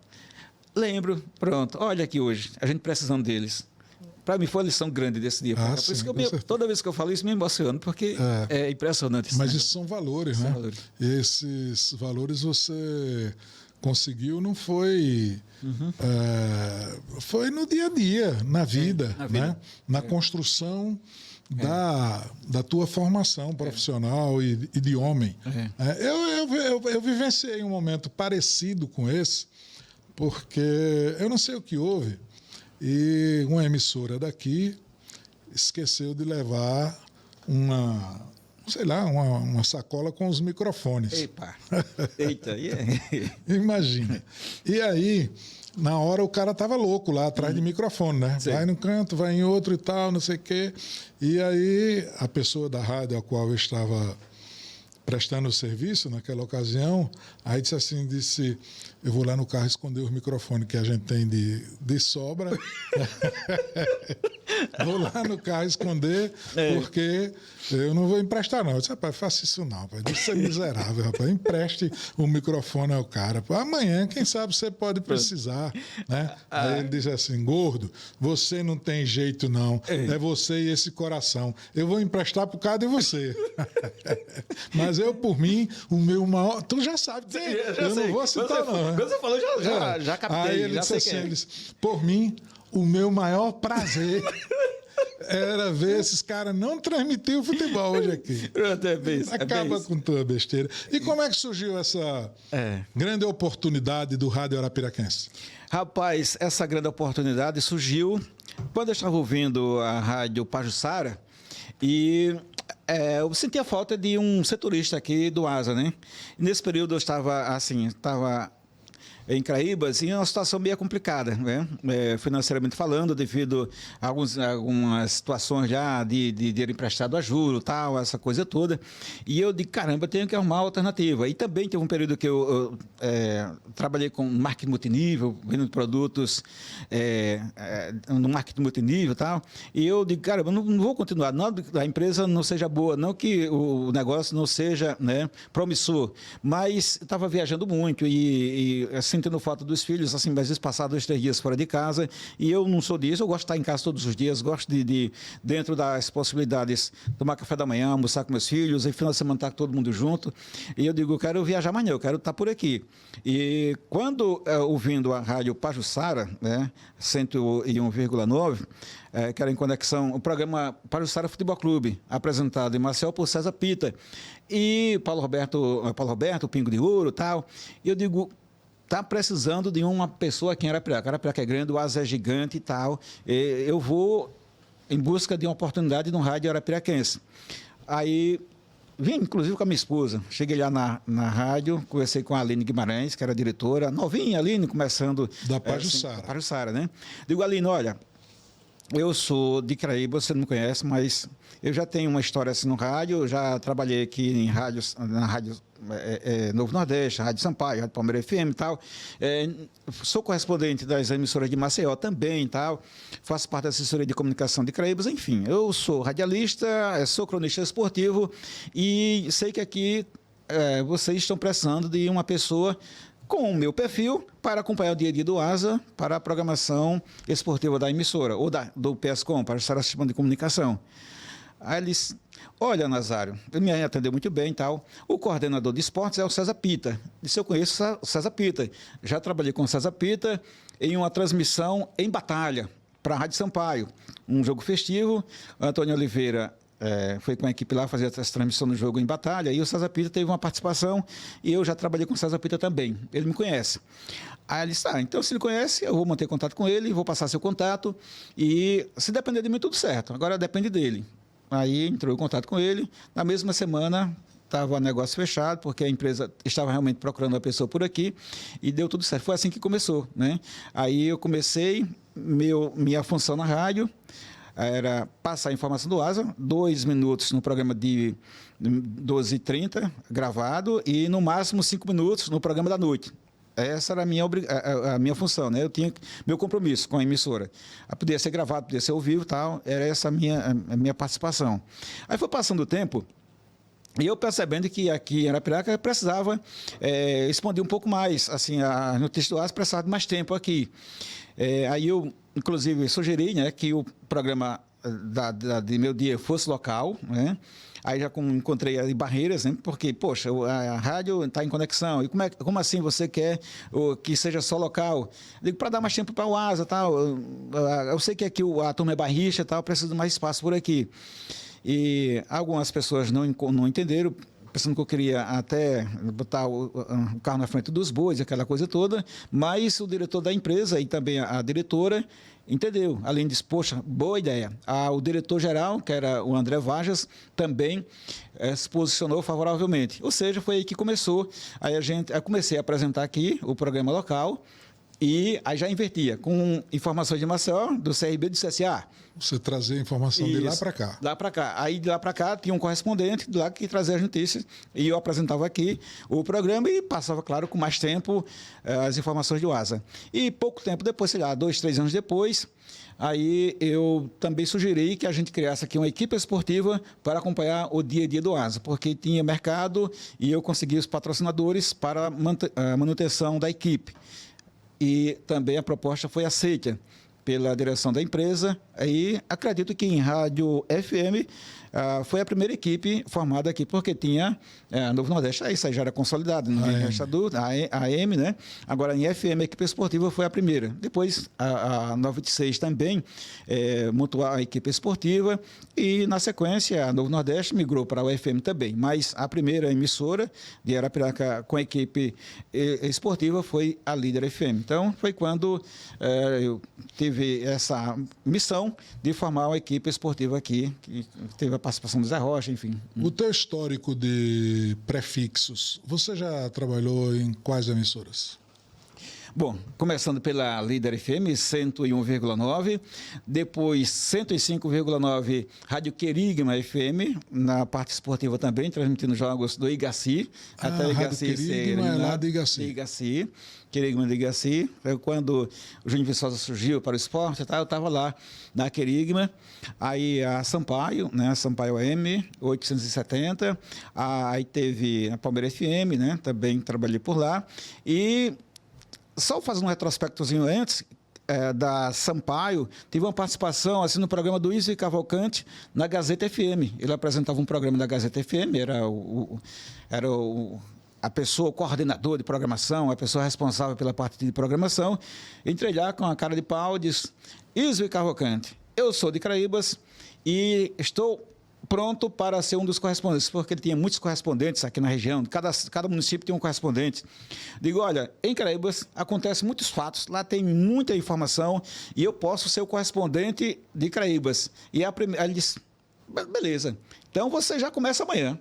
Lembro, pronto, olha aqui hoje, a gente precisando deles. Para mim foi uma lição grande desse dia. Por isso que toda vez que eu falo isso, me emociono, porque é impressionante. Mas isso são valores, né? Valores. Esses valores você conseguiu, não foi... foi no dia a dia, na vida, né? Na construção da tua formação profissional e de homem. Eu vivenciei um momento parecido com esse, porque eu não sei o que houve, e uma emissora daqui esqueceu de levar uma sacola com os microfones. Eita, Imagina. E aí, na hora, o cara estava louco lá atrás de microfone, né? Sim. Vai num canto, vai em outro e tal, não sei o quê. E aí, a pessoa da rádio a qual eu estava prestando o serviço naquela ocasião, aí disse, eu vou lá no carro esconder os microfones que a gente tem de sobra. Vou lá no carro esconder, porque eu não vou emprestar, não. Eu disse, rapaz, faça isso não, rapaz. Isso é miserável, rapaz. Empreste o microfone ao cara. Amanhã, quem sabe, você pode precisar, né? Aí ele disse assim, gordo, você não tem jeito, não. É você e esse coração. Eu vou emprestar por causa de você. Mas eu, por mim, o meu maior... Tu já sabe, eu não vou citar, não. Quando você falou, já captei. Aí ele disse assim, por mim, o meu maior prazer era ver esses caras não transmitir o futebol hoje aqui. Acaba com tua besteira. E como é que surgiu essa grande oportunidade do Rádio Arapiraquense? Rapaz, essa grande oportunidade surgiu quando eu estava ouvindo a Rádio Pajuçara e... eu senti a falta de um setorista aqui do ASA, né? E nesse período eu estava em Craíbas, em uma situação meio complicada, né? Financeiramente falando, devido a algumas situações já de dinheiro emprestado a juro, tal, essa coisa toda. E eu digo, caramba, eu tenho que arrumar uma alternativa. E também teve um período que eu trabalhei com marketing multinível, vendendo produtos no marketing multinível e tal. E eu digo, caramba, eu não vou continuar, não que a empresa não seja boa, não que o negócio não seja, né, promissor, mas estava viajando muito e sentindo falta dos filhos, assim, às vezes passar 2, 3 dias fora de casa, e eu não sou disso, eu gosto de estar em casa todos os dias, gosto de dentro das possibilidades, tomar café da manhã, almoçar com meus filhos, e final de semana estar todo mundo junto, e eu digo, eu quero viajar amanhã, eu quero estar por aqui. E quando, ouvindo a rádio Pajuçara, né, 101,9, que era em conexão, o programa Pajuçara Futebol Clube, apresentado em Maceió por César Pita, e Paulo Roberto, Pingo de Ouro e tal, e eu digo, está precisando de uma pessoa aqui em Arapiraca. Arapiraca é grande, o asa é gigante e tal. Eu vou em busca de uma oportunidade no rádio arapiraquense. Aí vim, inclusive, com a minha esposa. Cheguei lá na rádio, conversei com a Aline Guimarães, que era a diretora, novinha, Aline, começando... Da Pajuçara. Assim, Pajuçara, né? Digo, Aline, olha, eu sou de Craíba, você não me conhece, mas eu já tenho uma história assim no rádio, já trabalhei aqui em rádios, na rádio Novo Nordeste, Rádio Sampaio, Rádio Palmeiras FM e tal. Sou correspondente das emissoras de Maceió também e tal. Faço parte da assessoria de comunicação de Craíbas, enfim. Eu sou radialista, sou cronista esportivo e sei que aqui vocês estão precisando de uma pessoa com o meu perfil para acompanhar o dia a dia do ASA para a programação esportiva da emissora, ou do PSCom, para estar assistindo de comunicação. Aí eles, olha, Nazário, ele me atendeu muito bem e tal. O coordenador de esportes é o César Pita. Disse, eu conheço o César Pita. Já trabalhei com o César Pita em uma transmissão em batalha para a Rádio Sampaio. Um jogo festivo, Antônio Oliveira foi com a equipe lá fazer essa transmissão do jogo em batalha, e o César Pita teve uma participação, e eu já trabalhei com o César Pita também. Ele me conhece. Aí ele disse, então se ele conhece, eu vou manter contato com ele, vou passar seu contato, e se depender de mim, tudo certo. Agora depende dele. Aí entrou em contato com ele, na mesma semana estava o negócio fechado, porque a empresa estava realmente procurando uma pessoa por aqui, e deu tudo certo. Foi assim que começou, né? Aí eu comecei minha função na rádio, era passar a informação do ASA, 2 minutos no programa de 12h30, gravado, e no máximo 5 minutos no programa da noite. Essa era a minha função, né? Eu tinha meu compromisso com a emissora. Podia ser gravado, podia ser ao vivo e tal, era essa a minha participação. Aí foi passando o tempo, e eu percebendo que aqui em Arapiraca precisava expandir um pouco mais, assim, a notícia do ASA precisava de mais tempo aqui. Aí eu, inclusive, sugeri, né, que o programa de meu dia fosse local, né? Aí já encontrei aí barreiras, né? Porque, poxa, a rádio está em conexão. E como assim você quer que seja só local? Digo, para dar mais tempo para o ASA, tal. Eu sei que aqui a turma é barricha, tal, preciso de mais espaço por aqui. E algumas pessoas não entenderam, pensando que eu queria até botar o carro na frente dos bois, aquela coisa toda, mas o diretor da empresa e também a diretora entendeu. Além disso, poxa, boa ideia. O diretor-geral, que era o André Vargas, também se posicionou favoravelmente. Ou seja, foi aí que começou. Aí eu comecei a apresentar aqui o programa local, e aí já invertia, com informações de Maceió, do CRB, do CSA. Você trazia a informação de lá para cá. Lá para cá. Aí de lá para cá tinha um correspondente de lá que trazia as notícias, e eu apresentava aqui o programa e passava, claro, com mais tempo as informações do ASA. E pouco tempo depois, sei lá, 2, 3 anos depois, aí eu também sugeri que a gente criasse aqui uma equipe esportiva para acompanhar o dia a dia do ASA, porque tinha mercado e eu consegui os patrocinadores para a manutenção da equipe. E também a proposta foi aceita pela direção da empresa, e acredito que em rádio FM foi a primeira equipe formada aqui, porque tinha Novo Nordeste, isso aí já era consolidado, a AM, né? Agora em FM, a equipe esportiva foi a primeira. Depois a 96 também montou a equipe esportiva, e na sequência a Novo Nordeste migrou para o FM também, mas a primeira emissora de Arapiraca com a equipe esportiva foi a Líder FM. Então foi quando eu tive essa missão de formar uma equipe esportiva aqui, que teve a participação do Zé Rocha, enfim. O teu histórico de prefixos, você já trabalhou em quais emissoras? Bom, começando pela Líder FM 101,9, depois 105,9 Rádio Querigma FM, na parte esportiva também, transmitindo jogos do Igaci, até o Igaci ser eliminado. É lá de Igaci. De Igaci, Querigma de Igaci. Quando o Júnior Viçosa surgiu para o esporte, eu estava lá na Querigma. Aí a Sampaio, né, a Sampaio AM 870, aí teve a Palmeiras FM, né, também trabalhei por lá. E só fazendo um retrospectozinho antes, da Sampaio, tive uma participação assim, no programa do Izzy Cavalcante na Gazeta FM. Ele apresentava um programa da Gazeta FM, era a pessoa, o coordenador de programação, a pessoa responsável pela parte de programação. Entrei lá com a cara de pau e disse: Izzy Cavalcante, eu sou de Caraíbas e estou pronto para ser um dos correspondentes, porque ele tinha muitos correspondentes aqui na região, cada município tem um correspondente. Digo, olha, em Caraíbas acontecem muitos fatos, lá tem muita informação e eu posso ser o correspondente de Caraíbas. E aí ele disse, beleza, então você já começa amanhã.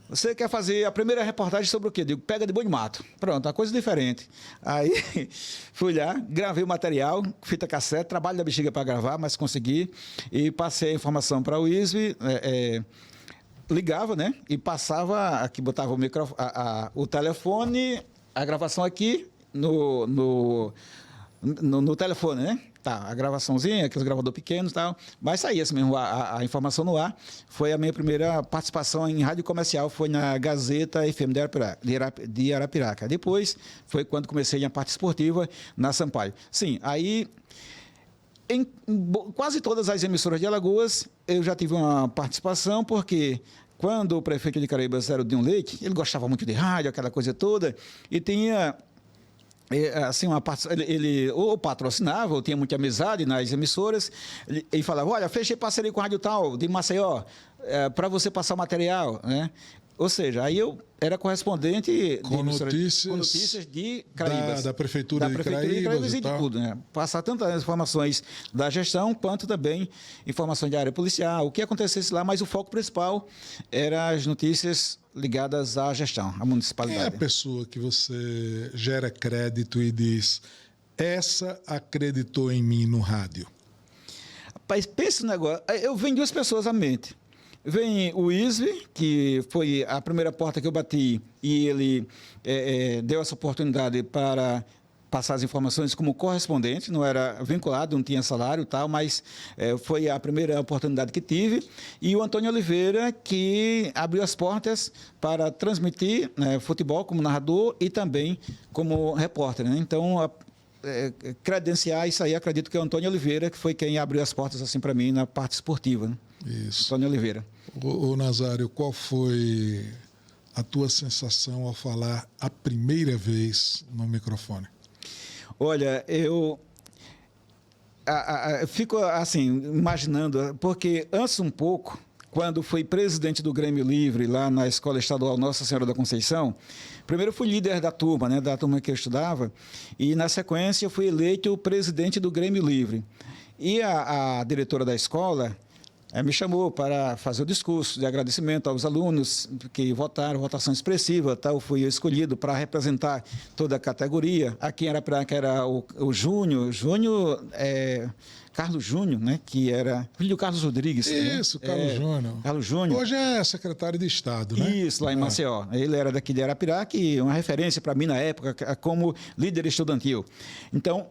Você quer fazer a primeira reportagem sobre o quê? Digo, pega de boi de mato. Pronto, uma coisa diferente. Aí fui lá, gravei o material, fita cassete, trabalho da bexiga para gravar, mas consegui. E passei a informação para o ISB, ligava, né? E passava, aqui botava o microfone, o telefone, a gravação aqui no telefone, né? Tá, a gravaçãozinha, aqueles gravador pequenos e tal, mas saía assim mesmo a informação no ar. Foi a minha primeira participação em rádio comercial, foi na Gazeta FM de Arapiraca. Depois foi quando comecei a parte esportiva na Sampaio. Sim, aí em quase todas as emissoras de Alagoas eu já tive uma participação, porque quando o prefeito de Caraíbas era o Dinho Leite, ele gostava muito de rádio, aquela coisa toda, e tinha assim, ele ou patrocinava, ou tinha muita amizade nas emissoras, e falava, olha, fechei parceria com a Rádio Tal, de Maceió, para você passar o material, né? Ou seja, aí eu era correspondente com notícias de Caraíbas. Da Prefeitura de Caraíbas e de tudo, né? Passar tanto as informações da gestão, quanto também informações de área policial, o que acontecesse lá, mas o foco principal era as notícias ligadas à gestão, à municipalidade. Quem é a pessoa que você gera crédito e diz, essa acreditou em mim no rádio? Rapaz, pensa no negócio, eu venho duas pessoas à mente. Vem o Isvi, que foi a primeira porta que eu bati, e ele deu essa oportunidade para passar as informações como correspondente, não era vinculado, não tinha salário e tal, mas foi a primeira oportunidade que tive. E o Antônio Oliveira, que abriu as portas para transmitir, né, futebol como narrador e também como repórter, né? Então, credenciar isso aí, acredito que é o Antônio Oliveira, que foi quem abriu as portas assim para mim na parte esportiva, né? Isso. Antônio Oliveira. Ô Nazário, qual foi a tua sensação ao falar a primeira vez no microfone? Olha, eu fico assim, imaginando, porque antes um pouco, quando fui presidente do Grêmio Livre, lá na Escola Estadual Nossa Senhora da Conceição, primeiro fui líder da turma, né, da turma que eu estudava, e na sequência eu fui eleito presidente do Grêmio Livre. E a diretora da escola me chamou para fazer o discurso de agradecimento aos alunos que votaram, votação expressiva, tal. Fui escolhido para representar toda a categoria. Aqui em Arapiraca era o Júnior, Carlos Júnior, né, que era filho do Carlos Rodrigues. Isso, né? Carlos Júnior. Carlos Júnior. Hoje é secretário de Estado, né? Isso, lá em Maceió. Ele era daqui de Arapiraca e uma referência para mim na época como líder estudantil. Então,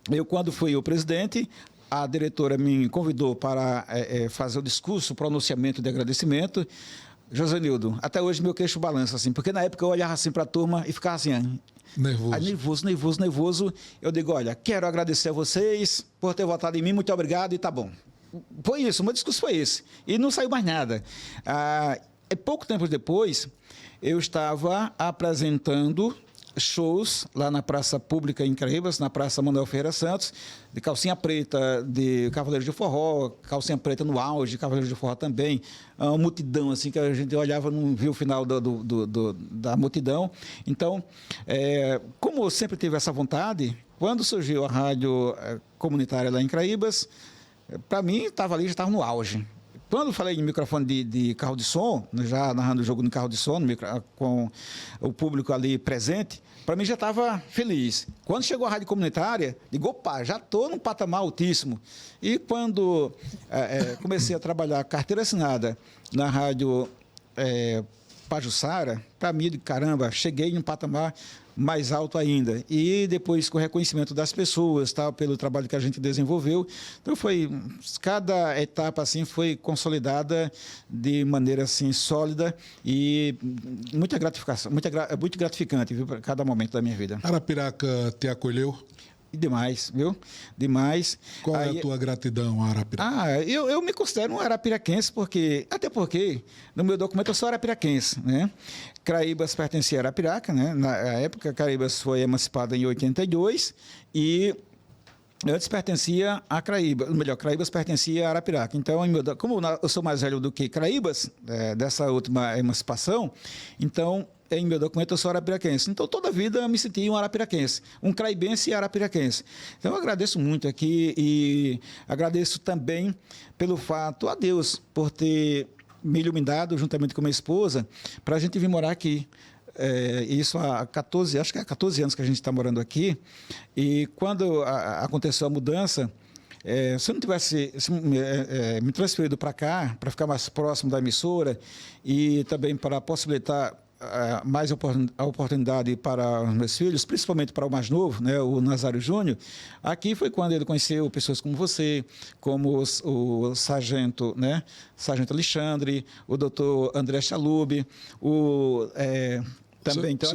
eu quando fui o presidente, a diretora me convidou para fazer o discurso, o pronunciamento de agradecimento. Josenildo, até hoje meu queixo balança, assim, porque na época eu olhava assim para a turma e ficava assim, nervoso. Eu digo, olha, quero agradecer a vocês por ter votado em mim, muito obrigado e tá bom. Foi isso, o meu discurso foi esse. E não saiu mais nada. Pouco tempo depois, eu estava apresentando shows lá na Praça Pública em Caraíbas, na Praça Manuel Ferreira Santos, de calcinha preta, de Cavaleiros de Forró, calcinha preta no auge, Cavaleiros de Forró também, uma multidão assim que a gente olhava, não via o final da multidão. Então, como eu sempre tive essa vontade, quando surgiu a rádio comunitária lá em Caraíbas, para mim estava ali, já estava no auge. quando eu falei em microfone de carro de som, já narrando o jogo no carro de som, com o público ali presente, para mim já estava feliz. Quando chegou a rádio comunitária, digo, opa, já estou num patamar altíssimo. E quando comecei a trabalhar carteira assinada na rádio Pajuçara, para mim, caramba, cheguei em um patamar mais alto ainda. E depois, com o reconhecimento das pessoas, tá, pelo trabalho que a gente desenvolveu, então cada etapa assim foi consolidada de maneira assim sólida e muita gratificação, muito gratificante, viu, para cada momento da minha vida. Arapiraca te acolheu? Demais, viu? Demais. Qual é a tua gratidão, Arapiraca? Eu me considero um arapiraquense, até porque no meu documento eu sou arapiraquense, né? Caraíbas pertencia a Arapiraca, né? Na época, Caraíbas foi emancipada em 82 e antes pertencia a Caraíbas, melhor, Caraíbas pertencia a Arapiraca. Então, como eu sou mais velho do que Caraíbas, dessa última emancipação, então em meu documento eu sou arapiraquense. Então, toda a vida eu me senti um arapiraquense, um craibense e arapiraquense. Então, eu agradeço muito aqui e agradeço também pelo fato a Deus por ter me iluminado, juntamente com minha esposa, para a gente vir morar aqui. Isso há 14, acho que há 14 anos que a gente está morando aqui. E quando aconteceu a mudança, se eu não tivesse me transferido para cá, para ficar mais próximo da emissora e também para possibilitar mais a oportunidade para os meus filhos, principalmente para o mais novo, né, o Nazário Júnior, aqui foi quando ele conheceu pessoas como você, como o sargento, né, sargento Alexandre, o doutor André Chalub, também então,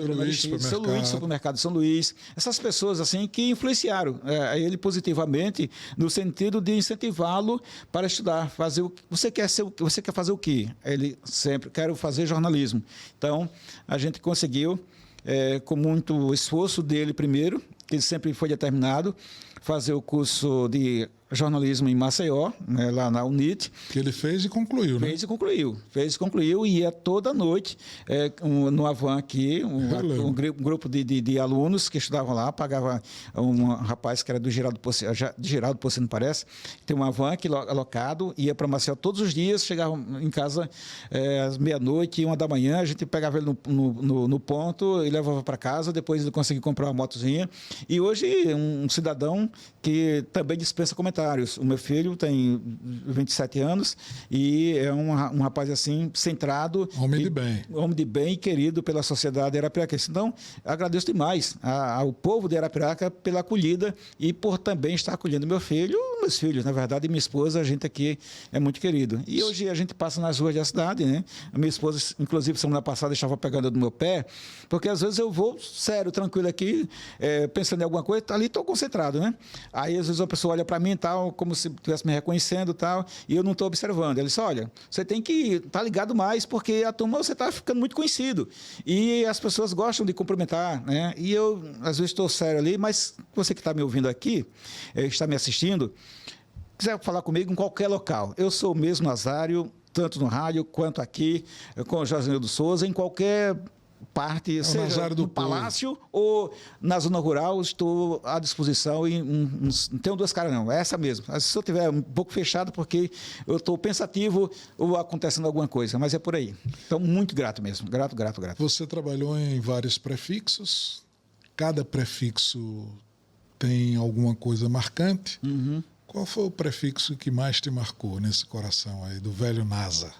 Seu Luiz, Supermercado São Luís, essas pessoas assim que influenciaram ele positivamente no sentido de incentivá-lo para estudar, fazer o que você quer fazer o quê? Ele sempre quero fazer jornalismo. Então a gente conseguiu com muito esforço dele primeiro, que ele sempre foi determinado, fazer o curso de jornalismo em Maceió, né, lá na UNIT. Que ele fez e concluiu, né? Fez e concluiu e ia toda noite numa van aqui, um grupo de alunos que estudavam lá, pagava um rapaz que era do Geraldo Poceno, parece, tem uma van que alocado, ia para Maceió todos os dias, chegava em casa às meia-noite, 1h da manhã, a gente pegava ele no ponto e levava para casa, depois ele conseguiu comprar uma motozinha. E hoje um cidadão que também dispensa comentários. O meu filho tem 27 anos e é um rapaz assim, centrado. Homem de bem. Homem de bem e querido pela sociedade arapiraquense. Então, agradeço demais ao povo de Arapiraca pela acolhida e por também estar acolhendo meus filhos, na verdade, e minha esposa, a gente aqui é muito querido. E hoje a gente passa nas ruas da cidade, né? A minha esposa, inclusive, semana passada, estava pegando no meu pé, porque às vezes eu vou, sério, tranquilo aqui, pensando em alguma coisa, ali estou concentrado, né? Aí, às vezes, a pessoa olha para mim, tal, como se estivesse me reconhecendo, tal, e eu não estou observando. Ele disse, olha, você tem que estar ligado mais, porque a turma, você está ficando muito conhecido. E as pessoas gostam de cumprimentar, né? E eu, às vezes, estou sério ali, mas você que está me ouvindo aqui, está me assistindo, quiser falar comigo em qualquer local. Eu sou o mesmo Nazário, tanto no rádio quanto aqui, com o Josenildo Souza, em qualquer parte, seja no Palácio ou na zona rural, estou à disposição e não tenho duas caras não, é essa mesmo. Se eu estiver um pouco fechado, porque eu estou pensativo ou acontecendo alguma coisa, mas é por aí. Então, muito grato mesmo, grato. Você trabalhou em vários prefixos, cada prefixo tem alguma coisa marcante. Uhum. Qual foi o prefixo que mais te marcou nesse coração aí, do velho NASA?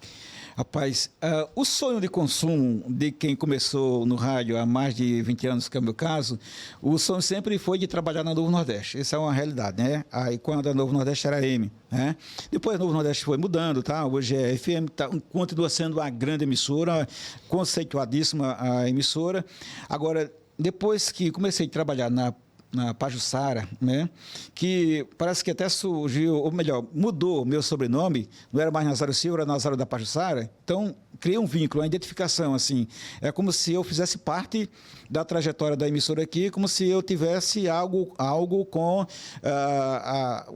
Rapaz, o sonho de consumo de quem começou no rádio há mais de 20 anos, que é o meu caso, o sonho sempre foi de trabalhar na Novo Nordeste. Essa é uma realidade, né? Aí quando a Novo Nordeste era M, né? Depois a Novo Nordeste foi mudando, tá? Hoje é FM, continua sendo uma grande emissora, conceituadíssima a emissora. Agora, depois que comecei a trabalhar na Pajuçara, né? Que parece que até surgiu, ou melhor, mudou o meu sobrenome, não era mais Nazário Silva, era Nazário da Pajuçara, então criei um vínculo, uma identificação, assim, é como se eu fizesse parte da trajetória da emissora aqui, como se eu tivesse algo com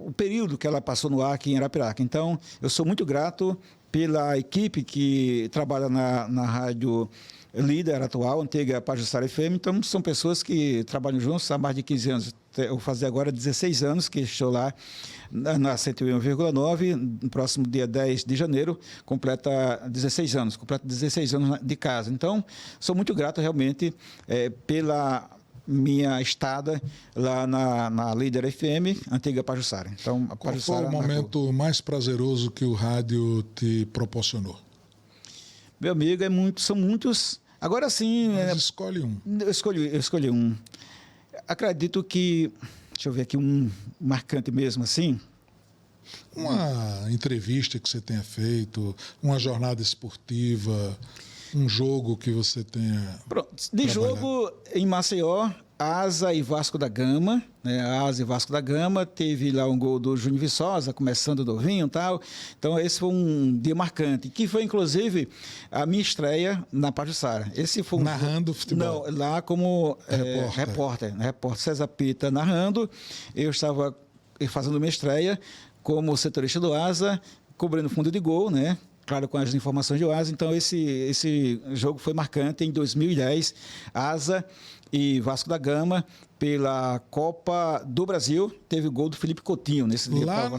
o período que ela passou no ar aqui em Arapiraca. Então, eu sou muito grato pela equipe que trabalha na rádio líder atual, antiga Pajuçara FM, então são pessoas que trabalham juntos há mais de 15 anos. vou fazer agora 16 anos que estou lá na 101,9, no próximo dia 10 de janeiro, completa 16 anos de casa. Então, sou muito grato realmente pela minha estada lá na Líder FM, antiga Pajuçara. Então, a Qual foi o momento mais prazeroso que o rádio te proporcionou? Meu amigo, são muitos. Agora sim... Mas escolhe um. Eu escolhi um. Acredito que... Deixa eu ver aqui um marcante mesmo, assim. Uma entrevista que você tenha feito, uma jornada esportiva, um jogo que você tenha... Pronto. De jogo em Maceió, Asa e Vasco da Gama, né? Asa e Vasco da Gama, teve lá um gol do Júnior Viçosa, começando do Vinho e tal. Então, esse foi um dia marcante, que foi, inclusive, a minha estreia na Pajuçara. Esse foi narrando futebol? Não, lá como repórter César Pita narrando. Eu estava fazendo minha estreia como setorista do Asa, cobrindo fundo de gol, né? Claro, com as informações de Asa. Então, esse jogo foi marcante em 2010. Asa e Vasco da Gama, pela Copa do Brasil, teve o gol do Felipe Coutinho nesse dia. Lá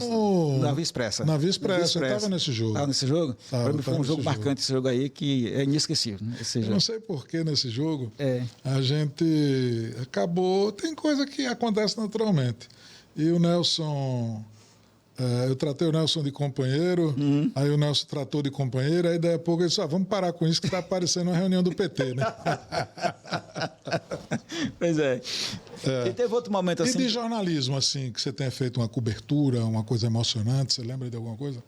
na Via Expressa. Na Via Expressa, eu estava nesse jogo. Estava nesse jogo? Para mim foi um jogo marcante esse jogo aí, que é inesquecível. Né? Eu não sei por que nesse jogo a gente acabou... Tem coisa que acontece naturalmente. E o Nelson... eu tratei o Nelson de companheiro, aí o Nelson tratou de companheiro, aí daí a pouco ele disse, vamos parar com isso que está aparecendo uma reunião do PT, né? Pois é. E teve outro momento assim... E de jornalismo, assim, que você tenha feito uma cobertura, uma coisa emocionante, você lembra de alguma coisa?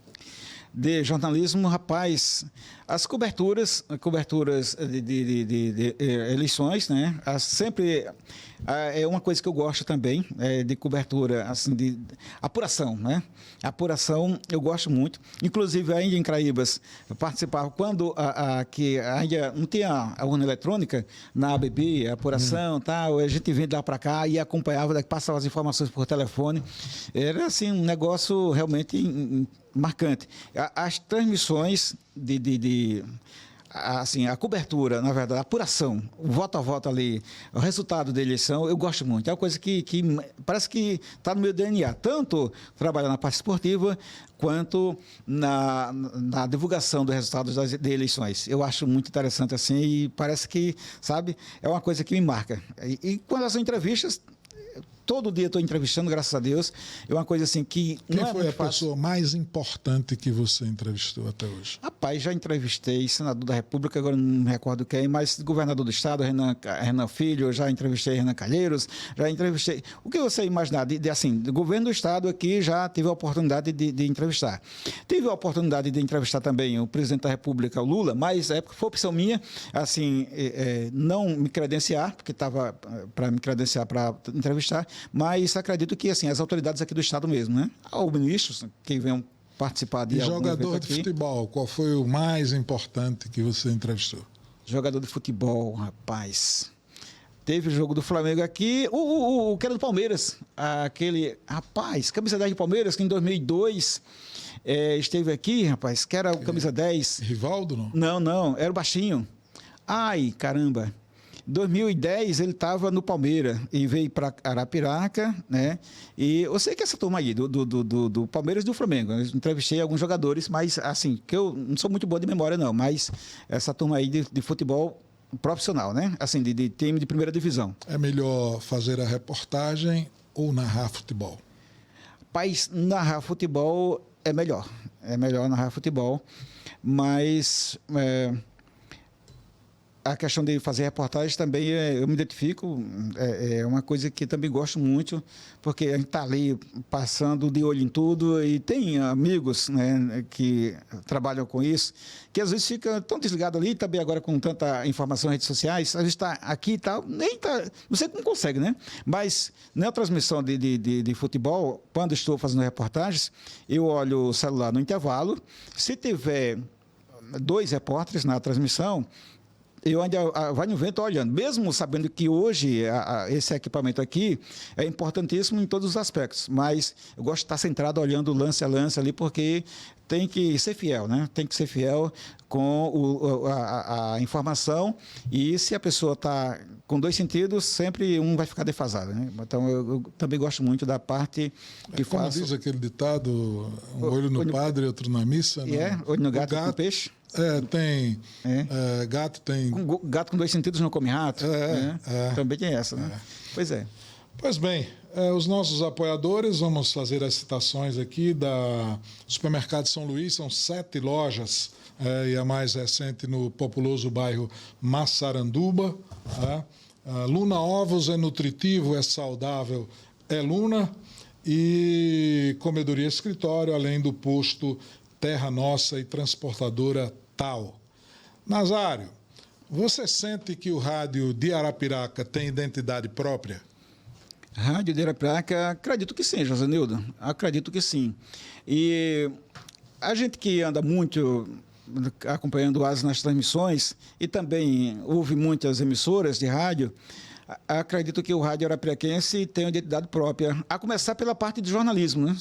De jornalismo, rapaz, as coberturas de eleições, né? Sempre é uma coisa que eu gosto também, de cobertura, assim, de apuração, né? Apuração eu gosto muito. Inclusive, ainda em Craíbas, eu participava quando que ainda não tinha a urna eletrônica na ABB, a apuração, tal, a gente vinha de lá para cá e acompanhava, passava as informações por telefone. Era assim um negócio realmente marcante. As transmissões assim, a cobertura, na verdade, a apuração, o voto a voto ali, o resultado da eleição, eu gosto muito. É uma coisa que parece que está no meu DNA, tanto trabalhar na parte esportiva, quanto na divulgação dos resultados das eleições. Eu acho muito interessante assim e parece que, sabe, é uma coisa que me marca. E quando são entrevistas, todo dia estou entrevistando, graças a Deus. É uma coisa assim que... Quem foi a pessoa mais importante que você entrevistou até hoje? Rapaz, já entrevistei senador da República, agora não me recordo quem, mas governador do Estado, Renan Filho, já entrevistei Renan Calheiros, já entrevistei... O que você imaginar? Assim, do governo do Estado aqui já tive a oportunidade de entrevistar. Tive a oportunidade de entrevistar também o presidente da República, o Lula, mas a época foi opção minha, assim, não me credenciar, porque estava para me credenciar para entrevistar, mas acredito que assim, as autoridades aqui do Estado mesmo, né? Ou ministros que venham participar de algum evento aqui. Jogador de futebol, qual foi o mais importante que você entrevistou? Jogador de futebol, rapaz. Teve o jogo do Flamengo aqui, o que era do Palmeiras, aquele, rapaz, camisa 10 de Palmeiras, que em 2002 esteve aqui, rapaz, que era o camisa 10. Rivaldo, não? Não, era o baixinho. Ai, caramba. 2010 ele estava no Palmeiras e veio para Arapiraca, né? E eu sei que essa turma aí do Palmeiras e do Flamengo, eu entrevistei alguns jogadores, mas assim, que eu não sou muito bom de memória não, mas essa turma aí de futebol profissional, né? Assim, de time de primeira divisão. É melhor fazer a reportagem ou narrar futebol? Rapaz, narrar futebol é melhor narrar futebol, mas a questão de fazer reportagem também, eu me identifico, é uma coisa que também gosto muito, porque a gente está ali passando de olho em tudo e tem amigos, né, que trabalham com isso, que às vezes fica tão desligado ali, também agora com tanta informação nas redes sociais, às vezes está aqui e tal, nem tá, não sei como consegue, né? Mas na transmissão de futebol, quando estou fazendo reportagens, eu olho o celular no intervalo, se tiver 2 repórteres na transmissão, eu ainda vai no vento olhando, mesmo sabendo que hoje esse equipamento aqui é importantíssimo em todos os aspectos, mas eu gosto de estar centrado olhando lance a lance ali, porque tem que ser fiel, né? Tem que ser fiel com a informação, e se a pessoa está com dois sentidos, sempre um vai ficar defasado, né? Então, eu também gosto muito da parte que como faço... diz aquele ditado, um olho no padre e outro na missa. Olho no gato com peixe. Tem. Gato tem... Gato com dois sentidos não come rato. Também tem essa, né? Pois é. Pois bem, os nossos apoiadores, vamos fazer as citações aqui da Supermercado São Luís, são 7 lojas, e a mais recente no populoso bairro Massaranduba. Luna Ovos é nutritivo, é saudável, é Luna. E Comedoria Escritório, além do posto Terra Nossa e transportadora Tal. Nazário, você sente que o rádio de Arapiraca tem identidade própria? Rádio de Arapiraca, acredito que sim, Josenildo. Acredito que sim. E a gente que anda muito acompanhando o AS nas transmissões e também ouve muitas emissoras de rádio, acredito que o rádio arapiraquense tem uma identidade própria, a começar pela parte de jornalismo, né?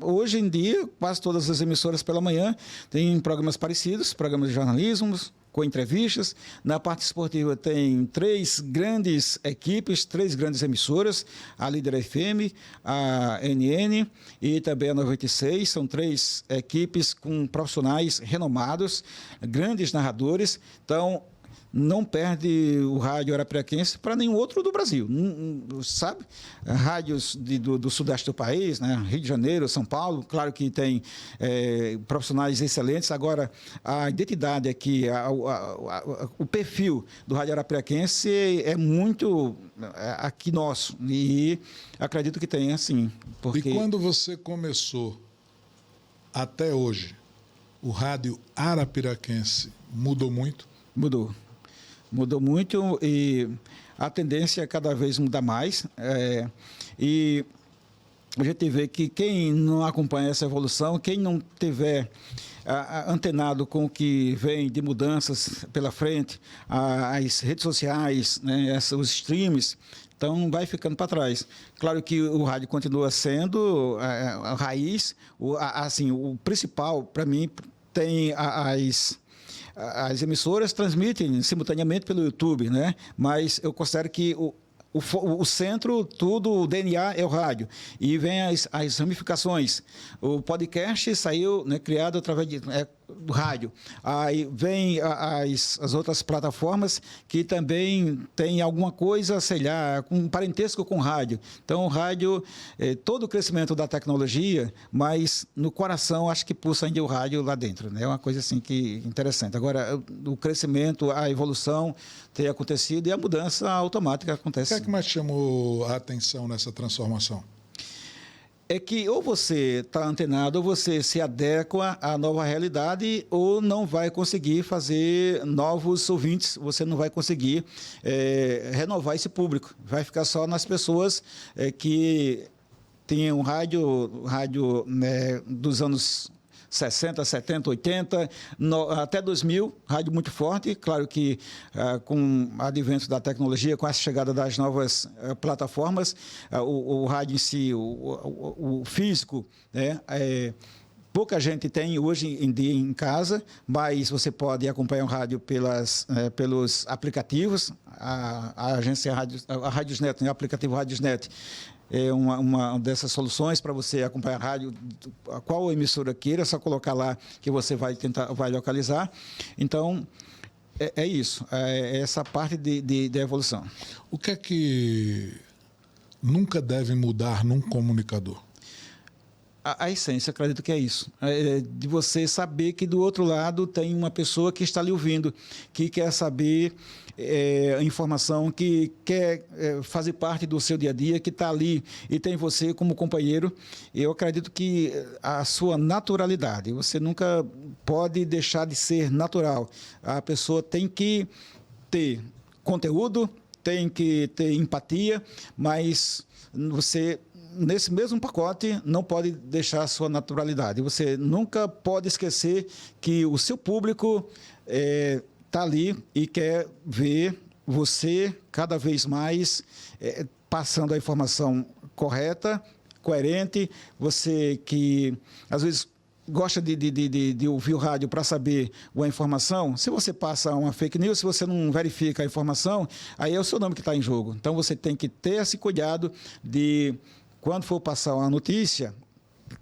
Hoje em dia, quase todas as emissoras pela manhã têm programas parecidos, programas de jornalismo, com entrevistas. Na parte esportiva tem 3 grandes equipes, 3 grandes emissoras, a Líder FM, a NN e também a 96. São 3 equipes com profissionais renomados, grandes narradores. Então, não perde o rádio arapiraquense para nenhum outro do Brasil, sabe? Rádios do sudeste do país, né? Rio de Janeiro, São Paulo, claro que tem profissionais excelentes. Agora, a identidade aqui, o perfil do rádio arapiraquense é muito aqui nosso, e acredito que tem, assim. Porque... E quando você começou até hoje, o rádio arapiraquense mudou muito? Mudou muito, e a tendência é cada vez mudar mais. E a gente vê que quem não acompanha essa evolução, quem não tiver antenado com o que vem de mudanças pela frente, as redes sociais, né, os streams, então vai ficando para trás. Claro que o rádio continua sendo a raiz, o principal, para mim, tem as emissoras transmitem simultaneamente pelo YouTube, né? Mas eu considero que o centro, tudo, o DNA é o rádio. E vem as ramificações. O podcast saiu, né, criado através do rádio. Aí vem as outras plataformas que também tem alguma coisa, sei lá, com parentesco com o rádio. Então, o rádio, todo o crescimento da tecnologia, mas no coração acho que pulsa ainda o rádio lá dentro, né? É uma coisa assim que interessante. Agora, o crescimento, a evolução tem acontecido e a mudança automática acontece. O que é que mais chamou a atenção nessa transformação? É que ou você está antenado, ou você se adequa à nova realidade, ou não vai conseguir fazer novos ouvintes, você não vai conseguir renovar esse público. Vai ficar só nas pessoas que tinham rádio né, dos anos 60, 70, 80, até 2000, rádio muito forte. Claro que com o advento da tecnologia, com a chegada das novas plataformas, o rádio em si, o físico, né, pouca gente tem hoje em dia em casa, mas você pode acompanhar o rádio pelos aplicativos. A agência a Radiosnet, né, o aplicativo Radiosnet, é uma dessas soluções para você acompanhar a rádio, qual emissora queira, é só colocar lá que você vai localizar. Então, é isso, é essa parte da evolução. O que é que nunca deve mudar num comunicador? A essência, acredito que é isso. De você saber que do outro lado tem uma pessoa que está lhe ouvindo, que quer saber a informação, que quer fazer parte do seu dia a dia, que está ali e tem você como companheiro. Eu acredito que a sua naturalidade, você nunca pode deixar de ser natural. A pessoa tem que ter conteúdo, tem que ter empatia, mas você, nesse mesmo pacote, não pode deixar a sua naturalidade. Você nunca pode esquecer que o seu público está está ali e quer ver você cada vez mais passando a informação correta, coerente, você que às vezes gosta de ouvir o rádio para saber uma informação, se você passa uma fake news, se você não verifica a informação, aí é o seu nome que está em jogo. Então, você tem que ter esse cuidado de, quando for passar uma notícia,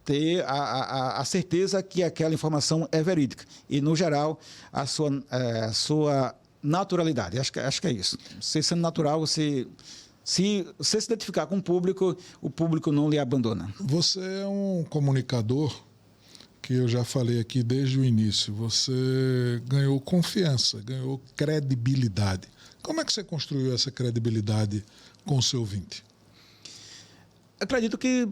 ter a certeza que aquela informação é verídica. E, no geral, a sua naturalidade. Acho que é isso. Você sendo natural, se você se identificar com o público não lhe abandona. Você é um comunicador que eu já falei aqui desde o início. Você ganhou confiança, ganhou credibilidade. Como é que você construiu essa credibilidade com o seu ouvinte? Acredito que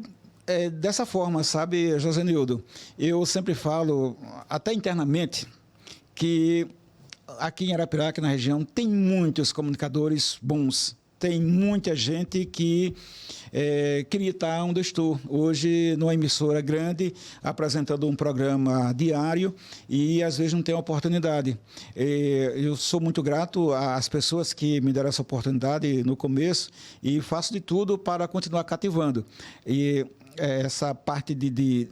dessa forma, sabe, Josenildo? Eu sempre falo, até internamente, que aqui em Arapiraca, na região, tem muitos comunicadores bons. Tem muita gente que queria estar onde eu estou. Hoje, numa emissora grande, apresentando um programa diário e, às vezes, não tem oportunidade. Eu sou muito grato às pessoas que me deram essa oportunidade no começo e faço de tudo para continuar cativando. E essa parte de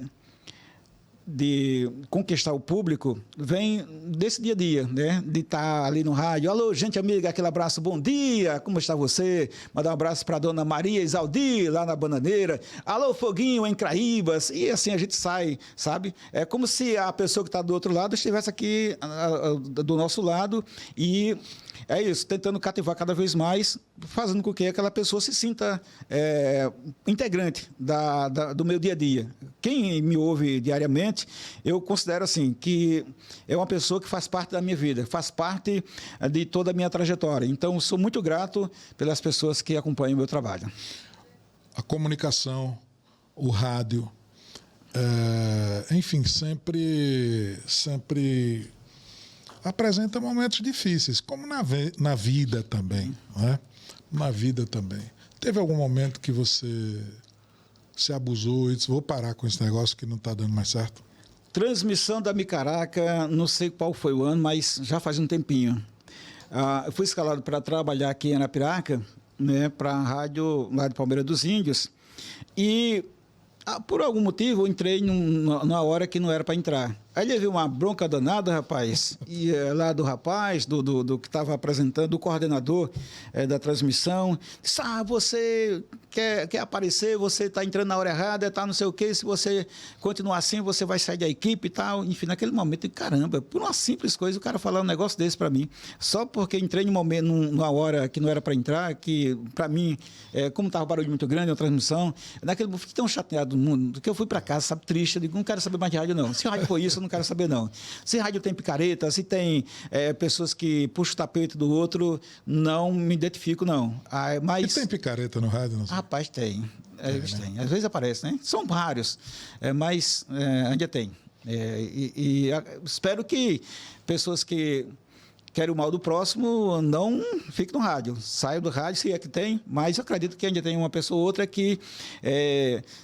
conquistar o público vem desse dia a dia, né? De estar ali no rádio. Alô, gente amiga, aquele abraço, bom dia, como está você? Mandar um abraço para a dona Maria Isaldir, lá na Bananeira. Alô, Foguinho, em Craíbas. E assim a gente sai, sabe? É como se a pessoa que está do outro lado estivesse aqui do nosso lado e é isso, tentando cativar cada vez mais, fazendo com que aquela pessoa se sinta integrante do meu dia a dia. Quem me ouve diariamente, eu considero assim, que é uma pessoa que faz parte da minha vida, faz parte de toda a minha trajetória. Então, sou muito grato pelas pessoas que acompanham o meu trabalho. A comunicação, o rádio, enfim, sempre apresenta momentos difíceis, como na vida também, não é? Na vida também. Teve algum momento que você se abusou e disse, vou parar com esse negócio que não está dando mais certo? Transmissão da Micaraca, não sei qual foi o ano, mas já faz um tempinho. Eu fui escalado para trabalhar aqui em Arapiraca, né, para a rádio lá de Palmeira dos Índios, e por algum motivo eu entrei numa hora que não era para entrar. Aí levei uma bronca danada, rapaz, e lá do rapaz, do que estava apresentando, do coordenador da transmissão, disse, você quer aparecer, você está entrando na hora errada, está não sei o quê, se você continuar assim, você vai sair da equipe e tal. Enfim, naquele momento, caramba, por uma simples coisa, o cara falar um negócio desse para mim, só porque entrei numa hora que não era para entrar, que para mim, como estava um barulho muito grande, uma transmissão, naquele momento, fiquei tão chateado no mundo, que eu fui para casa, sabe, triste, eu digo, não quero saber mais de rádio, não. Se rádio foi isso, eu não quero saber, não. Se rádio tem picareta, se tem pessoas que puxam o tapete do outro, não me identifico, não. Mas... E tem picareta no rádio? Não sei. Rapaz, tem. Tem. Às vezes aparece, né? São vários, mas ainda tem. Espero que pessoas que querem o mal do próximo não fiquem no rádio. Saiam do rádio, se é que tem, mas eu acredito que ainda tem uma pessoa ou outra que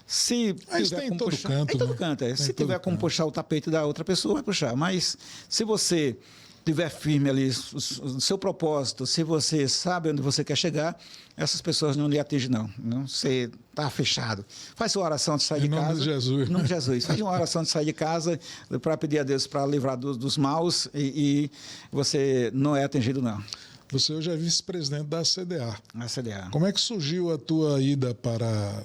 se tiver como puxar... Canto, em todo canto, se tiver como puxar o tapete da outra pessoa, vai puxar. Mas se você estiver firme ali o seu propósito, se você sabe onde você quer chegar, essas pessoas não lhe atingem, não. Você está fechado. Faz sua oração antes de sair de casa. Em nome de Jesus. Em nome de Jesus. Faz uma oração antes de sair de casa para pedir a Deus para livrar dos maus e você não é atingido, não. Você hoje é vice-presidente da CDA. A CDA. Como é que surgiu a tua ida para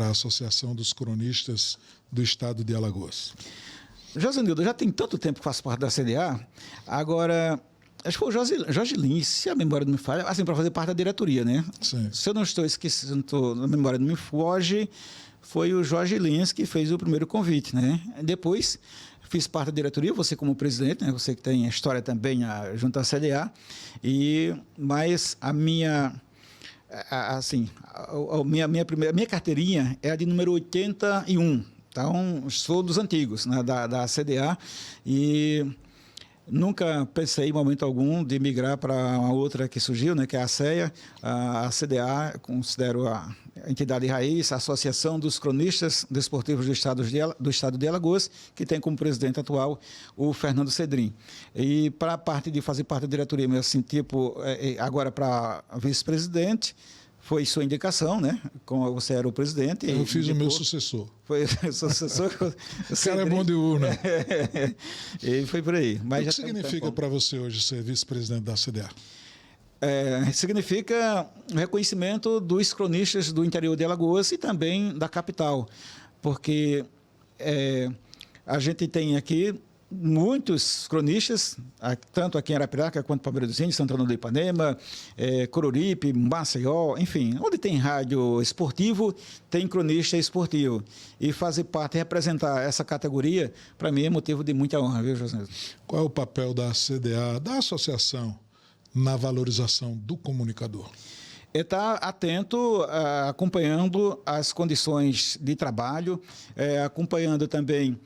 a Associação dos Cronistas do Estado de Alagoas? Josenildo, já tem tanto tempo que faço parte da CDA, agora, acho que foi o Jorge Lins, se a memória não me falha, assim, para fazer parte da diretoria, né? Sim. Se eu não estou esquecendo, a memória não me foge, foi o Jorge Lins que fez o primeiro convite, né? Depois, fiz parte da diretoria, você como presidente, né? Você que tem a história também junto à CDA, mas a minha... Assim, a minha carteirinha é a de número 81. Então, sou dos antigos, né, da CDA, e nunca pensei em momento algum de migrar para uma outra que surgiu, né, que é a CEA. A CDA, considero entidade raiz, a Associação dos Cronistas Desportivos do Estado de Alagoas, que tem como presidente atual o Fernando Cedrin. E para a parte de fazer parte da diretoria, mesmo assim, agora para vice-presidente, foi sua indicação, né? Como você era o presidente. Eu fiz o meu sucessor. Foi o sucessor. O cara é bom de urna. E foi por aí. Mas o que significa para você hoje ser vice-presidente da CDA? Significa reconhecimento dos cronistas do interior de Alagoas e também da capital, porque a gente tem aqui muitos cronistas, tanto aqui em Arapiraca quanto Palmeira dos Índios, Santana do Ipanema, Coruripe, Maceió, enfim, onde tem rádio esportivo, tem cronista esportivo. E fazer parte, representar essa categoria, para mim é motivo de muita honra, viu, José? Qual é o papel da CDA, da associação, na valorização do comunicador? Está atento, acompanhando as condições de trabalho, acompanhando também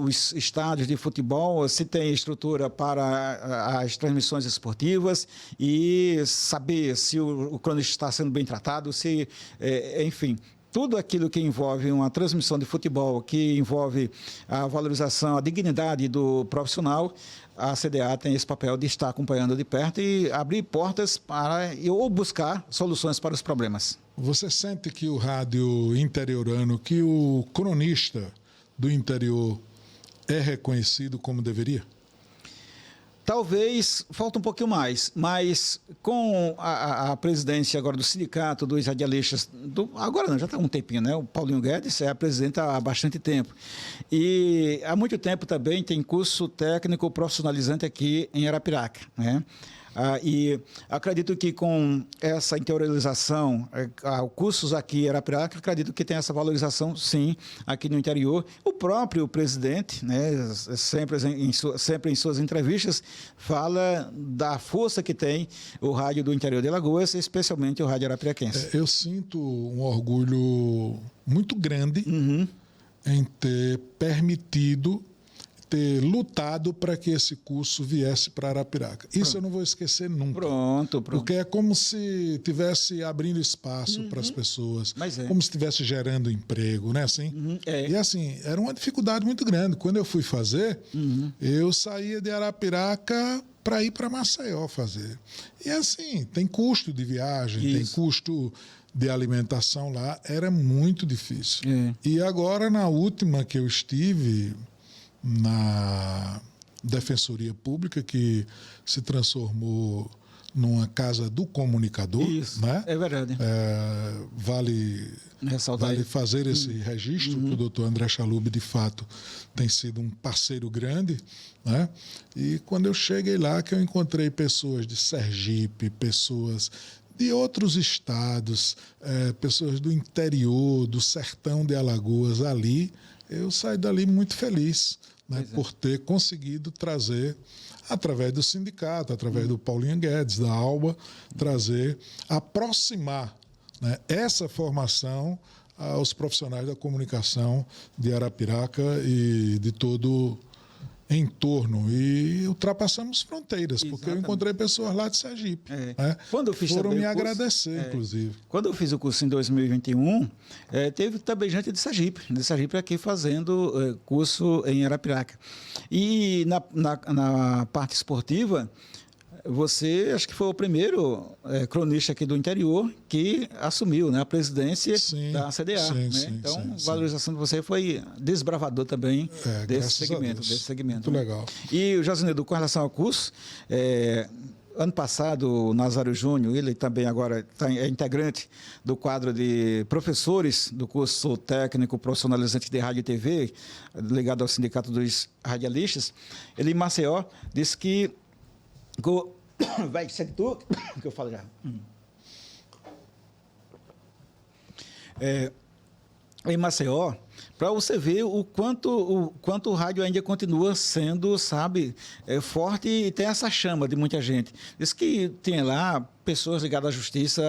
os estádios de futebol, se tem estrutura para as transmissões esportivas e saber se o cronista está sendo bem tratado, enfim. Tudo aquilo que envolve uma transmissão de futebol, que envolve a valorização, a dignidade do profissional, a CDA tem esse papel de estar acompanhando de perto e abrir portas ou buscar soluções para os problemas. Você sente que o rádio interiorano, que o cronista do interior é reconhecido como deveria? Talvez falta um pouquinho mais, mas com a presidência agora do sindicato dos radialistas, agora não, já está há um tempinho, né? O Paulinho Guedes é presidente há bastante tempo. E há muito tempo também tem curso técnico profissionalizante aqui em Arapiraca, né? E acredito que com essa interiorização, cursos aqui em Arapiraca, acredito que tem essa valorização, sim, aqui no interior. O próprio presidente, né, sempre em suas entrevistas, fala da força que tem o rádio do interior de Alagoas, especialmente o rádio arapiraquense. Eu sinto um orgulho muito grande em ter permitido, ter lutado para que esse curso viesse para Arapiraca. Isso eu não vou esquecer nunca. Pronto. Porque é como se estivesse abrindo espaço para as pessoas, como se estivesse gerando emprego, né? Assim? E assim, era uma dificuldade muito grande. Quando eu fui fazer, eu saía de Arapiraca para ir para Maceió fazer. E assim, tem custo de viagem, tem custo de alimentação lá, era muito difícil. E agora, na última que eu estive, na Defensoria Pública, que se transformou numa casa do comunicador. Isso, né? É verdade. Vale fazer esse registro, que o doutor André Chalub, de fato, tem sido um parceiro grande. Né? E quando eu cheguei lá, que eu encontrei pessoas de Sergipe, pessoas de outros estados, pessoas do interior, do sertão de Alagoas ali, eu saí dali muito feliz, né, por ter conseguido trazer, através do sindicato, através do Paulinho Guedes, da ALBA, aproximar, né, essa formação aos profissionais da comunicação de Arapiraca e de todo em torno. E ultrapassamos fronteiras, porque eu encontrei pessoas lá de Sergipe. Quando eu fiz foram me curso, agradecer, inclusive. Quando eu fiz o curso em 2021, teve também gente de Sergipe aqui fazendo curso em Arapiraca. E na parte esportiva, você, acho que foi o primeiro cronista aqui do interior que assumiu, né, a presidência da CDA. Então, a valorização de você foi desbravador também desse segmento. Muito legal. E o Josinedo, com relação ao curso, ano passado, o Nazário Júnior, ele também agora é integrante do quadro de professores do curso técnico profissionalizante de rádio e TV, ligado ao Sindicato dos Radialistas. Ele, em Maceió, disse que vai ser tu que eu falo já. Em Maceió, para você ver o quanto o rádio ainda continua sendo, sabe, forte e tem essa chama de muita gente. Diz que tem lá pessoas ligadas à justiça,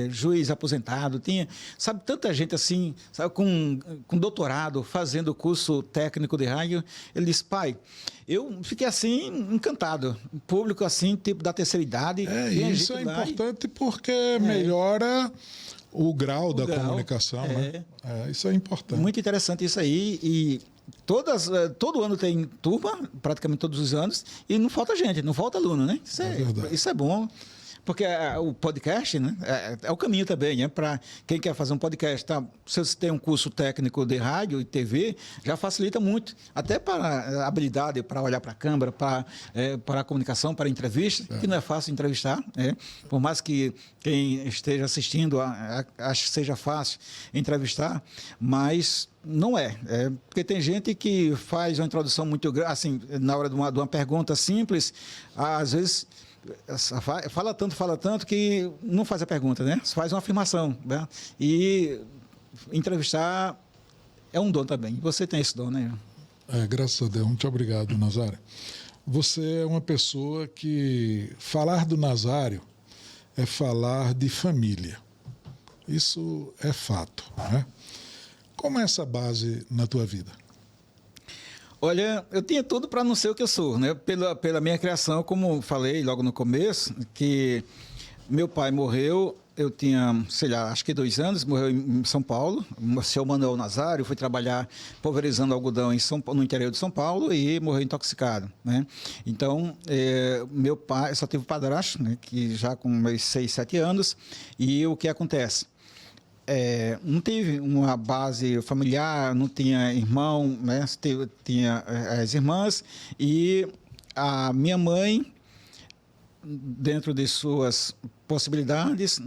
juiz aposentado, tinha, sabe, tanta gente assim, sabe, com doutorado, fazendo curso técnico de rádio. Ele disse, pai, eu fiquei assim, encantado. Público assim, tipo da terceira idade. Isso é importante porque melhora o grau da comunicação, né? Isso é importante. Muito interessante isso aí. E todo ano tem turma, praticamente todos os anos, e não falta gente, não falta aluno, né? Isso é bom. Porque o podcast, né, é o caminho também, né? Para quem quer fazer um podcast, tá? Se você tem um curso técnico de rádio e TV, já facilita muito. Até para a habilidade, para olhar para a câmera, para a comunicação, para a entrevista, que não é fácil entrevistar. Né? Por mais que quem esteja assistindo ache que seja fácil entrevistar, mas não é. Porque tem gente que faz uma introdução muito grande, assim, na hora de uma pergunta simples, às vezes fala tanto que não faz a pergunta, né? Faz uma afirmação, né? E entrevistar é um dom também. Você tem esse dom, né? Graças a Deus. Muito obrigado, Nazário. Você é uma pessoa que falar do Nazário é falar de família. Isso é fato, né? Como é essa base na tua vida? Olha, eu tinha tudo para não ser o que eu sou, né? Pela minha criação, como falei logo no começo, que meu pai morreu, eu tinha, sei lá, acho que 2 anos, morreu em São Paulo, o seu Manuel Nazário, foi trabalhar pulverizando algodão no interior de São Paulo e morreu intoxicado, né? Então, meu pai, só tive padrasto, né? Que já com meus 6, 7 anos, e o que acontece? Não tive uma base familiar, não tinha irmão, né? Tinha as irmãs e a minha mãe, dentro de suas possibilidades,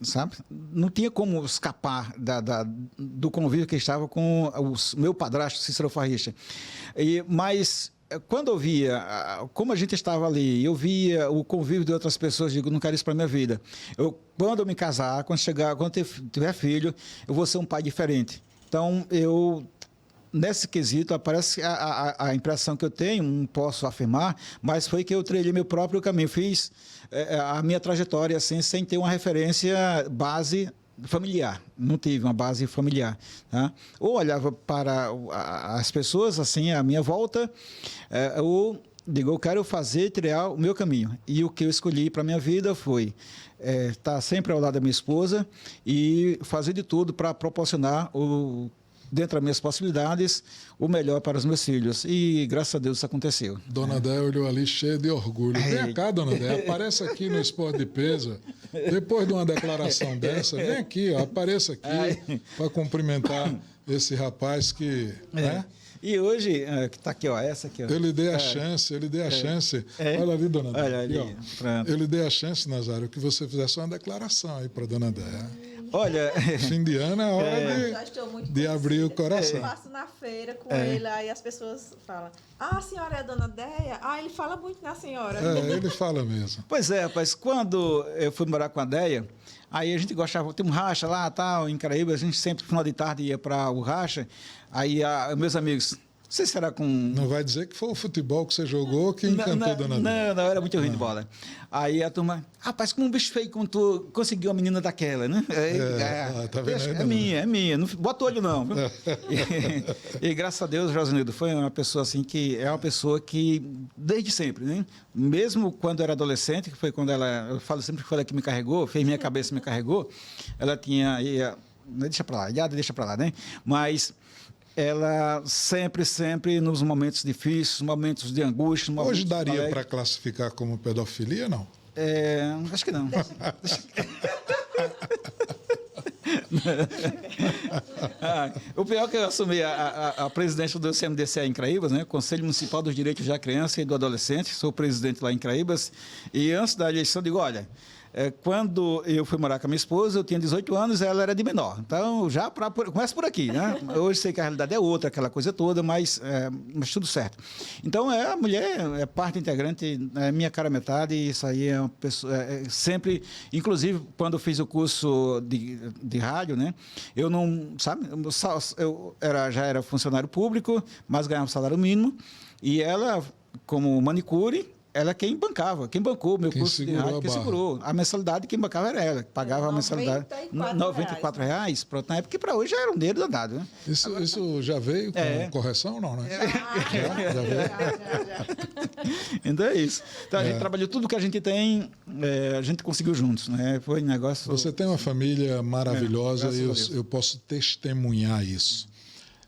sabe? Não tinha como escapar do convívio que estava com o meu padrasto, Cícero Farricha. Mas quando eu via como a gente estava ali, eu via o convívio de outras pessoas, digo, não quero isso para minha vida. Quando eu me casar, quando eu tiver filho, eu vou ser um pai diferente. Então, nesse quesito, parece a impressão que eu tenho, não posso afirmar, mas foi que eu trilhei meu próprio caminho, fiz a minha trajetória assim, sem ter uma referência base familiar, não tive uma base familiar, tá? Ou olhava para as pessoas assim à minha volta, eu digo, eu quero trilhar o meu caminho, e o que eu escolhi para a minha vida foi estar sempre ao lado da minha esposa e fazer de tudo para proporcionar dentro das minhas possibilidades, o melhor para os meus filhos. E, graças a Deus, isso aconteceu. Dona Déia olhou ali cheia de orgulho. Vem cá, Dona Déia, apareça aqui no Esporte de Peso. Depois de uma declaração dessa, vem aqui, ó, apareça aqui para cumprimentar esse rapaz que... Né? E hoje, que está aqui, ó, essa aqui. Ó. Eu lhe dei a chance. Olha ali, Dona Déia. Olha ali, aqui, eu lhe dei a chance, Nazário, que você fizesse uma declaração aí para Dona Déia. Olha, fim de ano é hora de abrir o coração. Eu passo na feira com ele, aí as pessoas falam, a senhora é a Dona Déia? Ele fala muito na senhora. Ele fala mesmo. Pois é, rapaz, quando eu fui morar com a Déia, aí a gente gostava, tem um racha lá, tal, em Caraíba, a gente sempre, no final de tarde, ia para o racha, aí meus amigos... Você será com... Não vai dizer que foi o futebol que você jogou que encantou a Dona Déia. Não, era muito ruim de bola. Aí a turma, rapaz, como um bicho feio quando tu conseguiu a menina daquela, né? Tá vendo aí, é minha, não bota olho não. E graças a Deus, Josenildo, foi uma pessoa assim que é uma pessoa que, desde sempre, né? Mesmo quando eu era adolescente, que foi quando eu falo sempre que foi ela que me carregou, fez minha cabeça, me carregou, ela tinha... deixa pra lá, né? Mas... ela sempre nos momentos difíceis, momentos de angústia... Hoje daria para classificar como pedofilia, não? Acho que não. O pior é que eu assumi a presidência do CMDCA em Caraíbas, né? Conselho Municipal dos Direitos da Criança e do Adolescente, sou presidente lá em Caraíbas, e antes da eleição digo, olha... quando eu fui morar com a minha esposa, eu tinha 18 anos, ela era de menor. Então, já começa por aqui, né? Hoje sei que a realidade é outra, aquela coisa toda, mas tudo certo. Então, a mulher é parte integrante, é minha cara metade, e isso aí é uma pessoa... sempre, inclusive, quando eu fiz o curso de rádio, né? Eu não, sabe? Já era funcionário público, mas ganhava um salário mínimo, e ela, como manicure... ela é quem bancava, quem bancou o meu Quem curso de segurou rádio, a quem barra. segurou. A mensalidade quem bancava era ela, que pagava a mensalidade. R$ 94, R$ 94, pronto, na época que para hoje já era um dinheiro danado, né? Isso já veio com correção, não, né? Já veio? Então é isso. Então a gente trabalhou tudo que a gente tem, a gente conseguiu juntos, né? Foi um negócio... Você tem uma família maravilhosa graças e a Deus. eu posso testemunhar isso.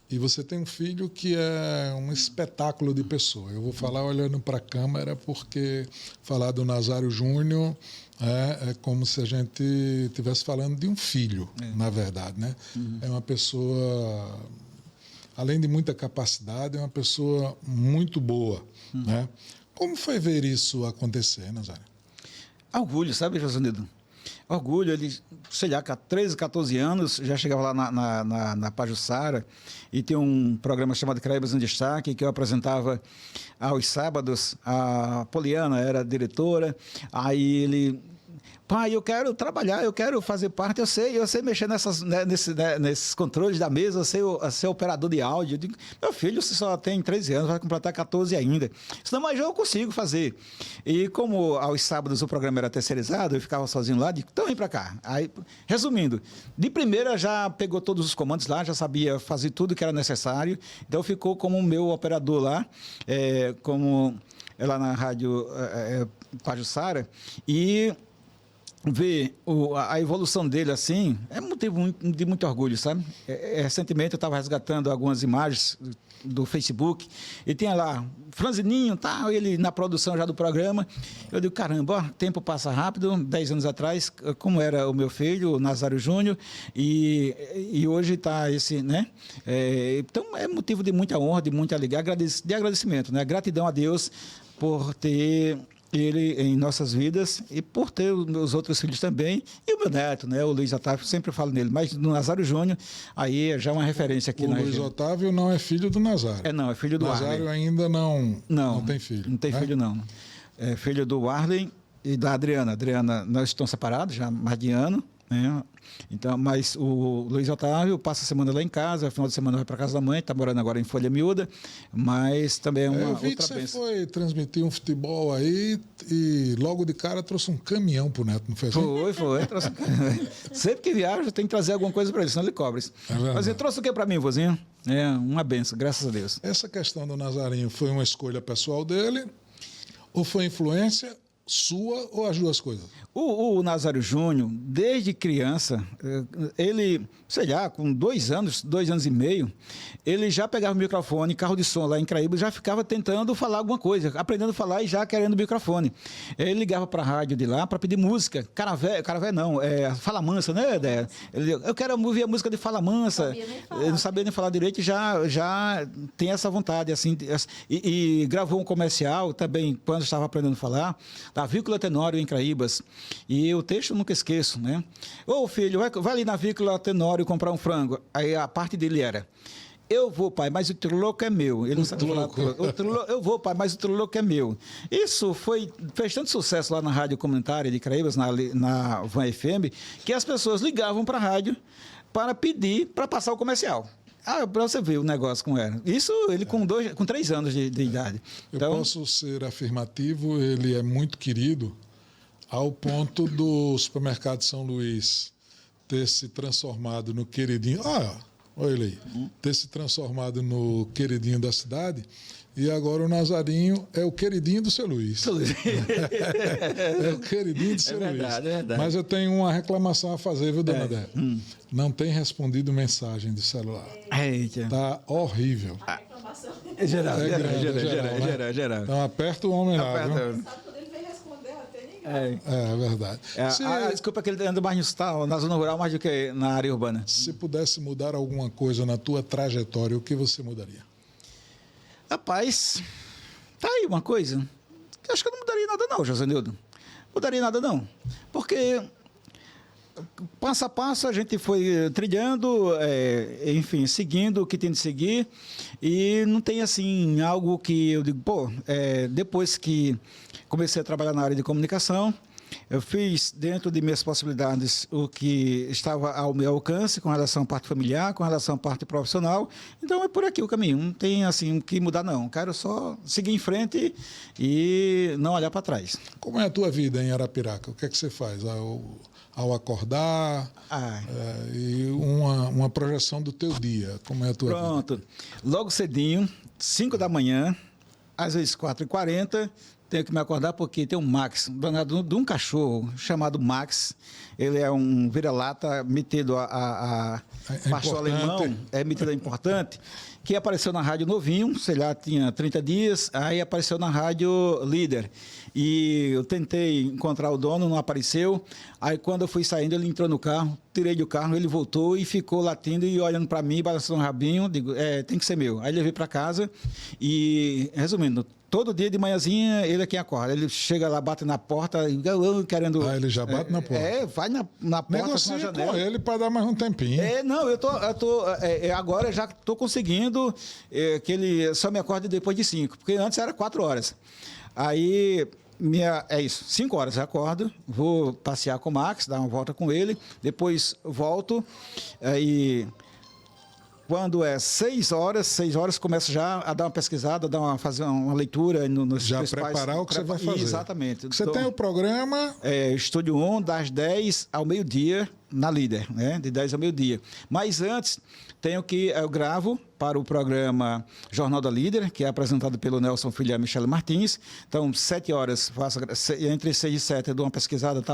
E você tem um filho que é um espetáculo de pessoa. Eu vou falar olhando para a câmera porque falar do Nazário Júnior é como se a gente estivesse falando de um filho, na verdade, né? É uma pessoa, além de muita capacidade, é uma pessoa muito boa, né? Como foi ver isso acontecer, Nazário? Orgulho, sabe, Josanildo? Orgulho, ele, sei lá, com 13, 14 anos, já chegava lá na Pajuçara e tem um programa chamado Caraíbas em Destaque, que eu apresentava aos sábados. A Poliana era a diretora, aí ele... Pai, eu quero trabalhar, eu quero fazer parte, eu sei mexer nesses controles da mesa, eu sei operador de áudio. Eu digo, meu filho, você só tem 13 anos, vai completar 14 ainda. Senão, mas eu consigo fazer. E como aos sábados o programa era terceirizado, eu ficava sozinho lá, digo, então vem para cá. Aí, resumindo, de primeira já pegou todos os comandos lá, já sabia fazer tudo que era necessário, então ficou como o meu operador lá, como lá na rádio Pajuçara, e ver a evolução dele assim é motivo de muito orgulho, sabe? Recentemente eu estava resgatando algumas imagens do Facebook e tinha lá franzininho, tá, ele na produção já do programa. Eu digo, caramba, o tempo passa rápido. 10 anos atrás, como era o meu filho, o Nazário Júnior, e hoje está esse, né? Então é motivo de muita honra, de muita alegria, de agradecimento, né? Gratidão a Deus por ter ele em nossas vidas e por ter os meus outros filhos também e o meu neto, né, o Luiz Otávio, sempre falo nele, mas no Nazário Júnior, aí é já uma referência aqui na região. O Luiz Otávio não é filho do Nazário. Não, é filho do Nazário Arlen. ainda não tem filho. Não tem filho, não. É filho do Arlen e da Adriana. Adriana, nós estamos separados já há mais de ano, né? Então, mas o Luiz Otávio passa a semana lá em casa, final de semana vai para casa da mãe, está morando agora em Folha Miúda, mas também é uma eu vi outra que bênção. você foi transmitir um futebol aí e logo de cara trouxe um caminhão pro Neto, não foi assim? Foi. Trouxe... Sempre que viaja, tem que trazer alguma coisa para ele, senão ele cobra isso. Mas ele trouxe o que para mim, vozinho? Uma benção, graças a Deus. Essa questão do Nazarinho foi uma escolha pessoal dele ou foi influência sua ou as duas coisas? O Nazário Júnior, desde criança, ele, sei lá, com 2 anos e meio, ele já pegava o microfone, carro de som lá em Caraíbas, já ficava tentando falar alguma coisa, aprendendo a falar e já querendo o microfone. Ele ligava para a rádio de lá para pedir música. Caravé não, Fala Mansa, né, Déia? Eu quero ouvir a música de Fala Mansa. Ele não sabia nem falar direito e já tem essa vontade, assim. E gravou um comercial também, quando estava aprendendo a falar, da Vícola Tenório em Caraíbas. E o texto eu nunca esqueço, né? Ô filho, vai ali na Vícola Tenório comprar um frango. Aí a parte dele era: eu vou, pai, mas o triloco é meu. Ele não sabe falar. Eu vou, pai, mas o triloco é meu. Isso fez tanto sucesso lá na rádio comunitária de Caraíbas, na Van FM, que as pessoas ligavam para a rádio para pedir para passar o comercial. Para você ver o negócio como era. Isso ele com 3 anos de idade. Eu posso ser afirmativo, ele é muito querido, ao ponto do supermercado São Luís ter se transformado no queridinho. Olha ele aí. Ter se transformado no queridinho da cidade. E agora o Nazarinho é o queridinho do seu Luís. É o queridinho do seu Luís. É verdade. Mas eu tenho uma reclamação a fazer, viu, dona Dé? Não tem respondido mensagem de celular. Tá horrível. É geral. Então aperta o homem lá, viu? É verdade. Desculpa que ele anda mais na zona rural mais do que na área urbana. Se pudesse mudar alguma coisa na tua trajetória, o que você mudaria? Rapaz, tá aí uma coisa. Eu acho que eu não mudaria nada não, Josanildo. Mudaria nada não. Porque passo a passo a gente foi trilhando, enfim, seguindo o que tem de seguir. E não tem assim algo que eu digo, depois que comecei a trabalhar na área de comunicação, Eu fiz, dentro de minhas possibilidades, o que estava ao meu alcance com relação à parte familiar, com relação à parte profissional. Então, é por aqui o caminho. Não tem, assim, o que mudar, não. Quero só seguir em frente e não olhar para trás. Como é a tua vida em Arapiraca? O que é que você faz ao acordar? E uma projeção do teu dia. Como é a tua vida? Pronto. Logo cedinho, 5 da manhã, às vezes 4h40, tenho que me acordar porque tem um Max, um danado de um cachorro chamado Max. Ele é um vira-lata metido a pastor alemão, metido a importante, que apareceu na rádio novinho, sei lá, tinha 30 dias, aí apareceu na rádio líder. E eu tentei encontrar o dono, não apareceu. Aí quando eu fui saindo, ele entrou no carro, tirei do carro, ele voltou e ficou latindo e olhando para mim, balançando o rabinho, digo, tem que ser meu. Aí levei para casa e, resumindo, todo dia de manhãzinha ele é quem acorda. Ele chega lá, bate na porta, querendo... ele já bate na porta. Vai na porta, negocia na janela. com ele para dar mais um tempinho. Não, eu tô agora já estou conseguindo que ele só me acorde depois de 5, porque antes era 4 horas. Aí... é isso, 5 horas eu acordo, vou passear com o Max, dar uma volta com ele, depois volto e quando é 6 horas começo já a dar uma pesquisada, fazer uma leitura nos já principais... preparar o que você vai fazer. Exatamente. Você tem o programa... Estúdio 1, das 10 ao meio-dia, na Líder, né? De 10 ao meio-dia. Mas antes, eu gravo para o programa Jornal da Líder, que é apresentado pelo Nelson Filho e a Michele Martins. Então, 7 horas, entre 6 e 7, eu dou uma pesquisada,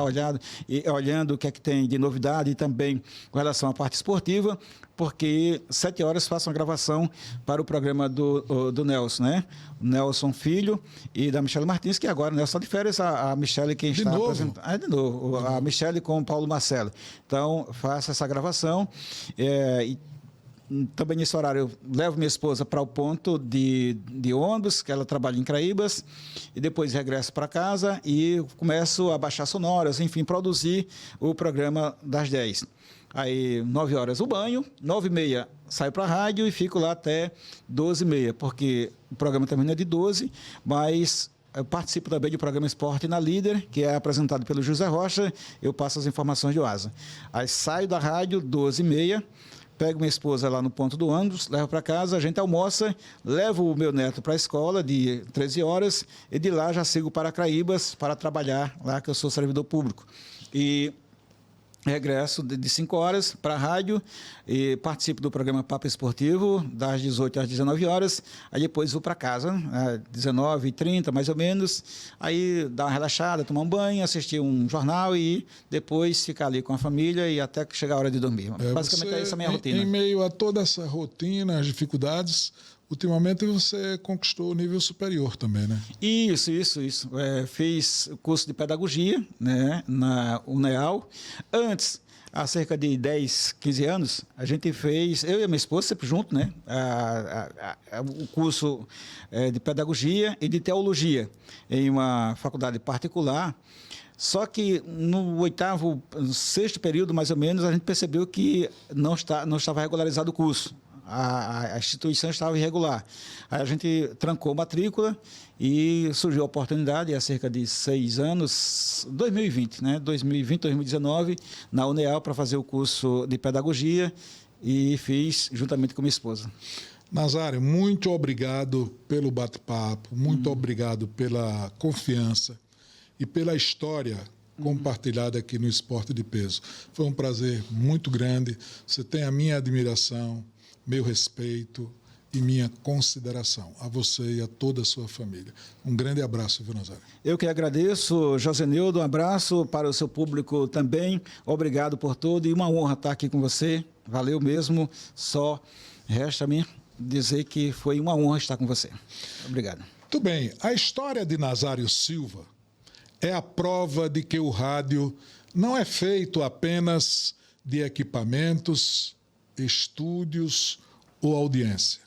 olhando o que é que tem de novidade e também com relação à parte esportiva, porque 7 horas faço uma gravação para o programa do Nelson, né? O Nelson Filho e da Michele Martins, que agora o Nelson está de férias, a Michele quem está apresentando. De novo, a Michele com o Paulo Marcelo. Então, faço essa gravação e também nesse horário eu levo minha esposa para o ponto de ônibus, que ela trabalha em Craíbas, e depois regresso para casa e começo a baixar sonoras, enfim, produzir o programa das 10. Aí, 9 horas o banho, 9h30 saio para a rádio e fico lá até 12h30, porque o programa termina de 12, mas eu participo também do programa Esporte na Líder, que é apresentado pelo José Rocha, eu passo as informações de Oasa. Aí saio da rádio, 12h30, pego minha esposa lá no ponto do ônibus, levo para casa, a gente almoça, levo o meu neto para a escola de 13 horas e de lá já sigo para Craíbas para trabalhar lá, que eu sou servidor público. E regresso de 5 horas para a rádio e participo do programa Papo Esportivo, das 18 às 19 horas. Aí depois vou para casa, às 19h30, mais ou menos. Aí dá uma relaxada, tomar um banho, assistir um jornal e depois ficar ali com a família e até que chegar a hora de dormir. Basicamente é essa a minha rotina. Em meio a toda essa rotina, as dificuldades, ultimamente você conquistou o nível superior também, né? Isso. Fiz o curso de pedagogia, né, na UNEAL. Antes, há cerca de 10, 15 anos, a gente fez, eu e a minha esposa, sempre junto, né, o curso de pedagogia e de teologia em uma faculdade particular. Só que no 6º período, mais ou menos, a gente percebeu que não estava regularizado o curso. A instituição estava irregular. Aí a gente trancou a matrícula e surgiu a oportunidade, há cerca de 6 anos, 2020, né? 2019, na UNEAL, para fazer o curso de pedagogia e fiz juntamente com minha esposa. Nazário, muito obrigado pelo bate-papo, muito obrigado pela confiança e pela história compartilhada aqui no Esporte de Peso. Foi um prazer muito grande. Você tem a minha admiração, meu respeito e minha consideração a você e a toda a sua família. Um grande abraço, viu, Nazário? Eu que agradeço, Josenildo, um abraço para o seu público também. Obrigado por tudo e uma honra estar aqui com você. Valeu mesmo. Só resta-me dizer que foi uma honra estar com você. Obrigado. Muito bem. A história de Nazário Silva é a prova de que o rádio não é feito apenas de equipamentos, estúdios ou audiência.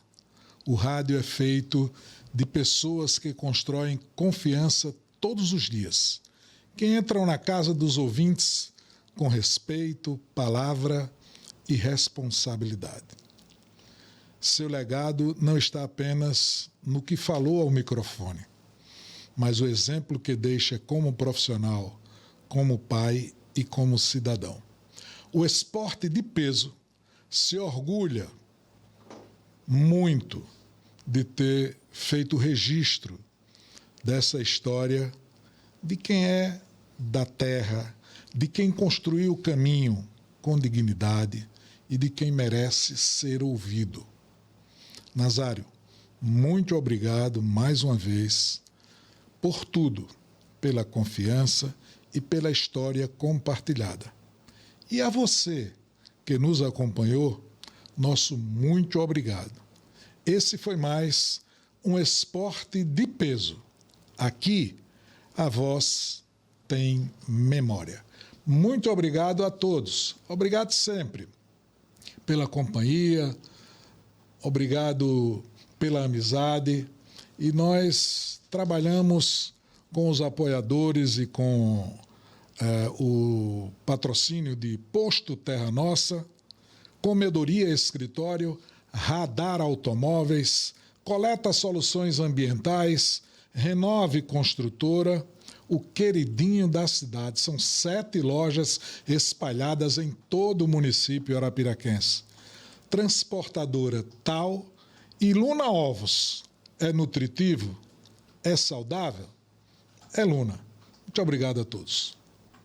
O rádio é feito de pessoas que constroem confiança todos os dias, que entram na casa dos ouvintes com respeito, palavra e responsabilidade. Seu legado não está apenas no que falou ao microfone, mas o exemplo que deixa como profissional, como pai e como cidadão. O esporte de peso se orgulha muito de ter feito o registro dessa história de quem é da terra, de quem construiu o caminho com dignidade e de quem merece ser ouvido. Nazário, muito obrigado mais uma vez por tudo, pela confiança e pela história compartilhada. E a você que nos acompanhou, nosso muito obrigado. Esse foi mais um esporte de peso. Aqui, a voz tem memória. Muito obrigado a todos. Obrigado sempre pela companhia, obrigado pela amizade. E nós trabalhamos com os apoiadores e com o patrocínio de Posto Terra Nossa, Comedoria Escritório, Radar Automóveis, Coleta Soluções Ambientais, Renove Construtora, o queridinho da cidade. São 7 lojas espalhadas em todo o município arapiraquense. Transportadora Tal e Luna Ovos. É nutritivo? É saudável? É Luna. Muito obrigado a todos.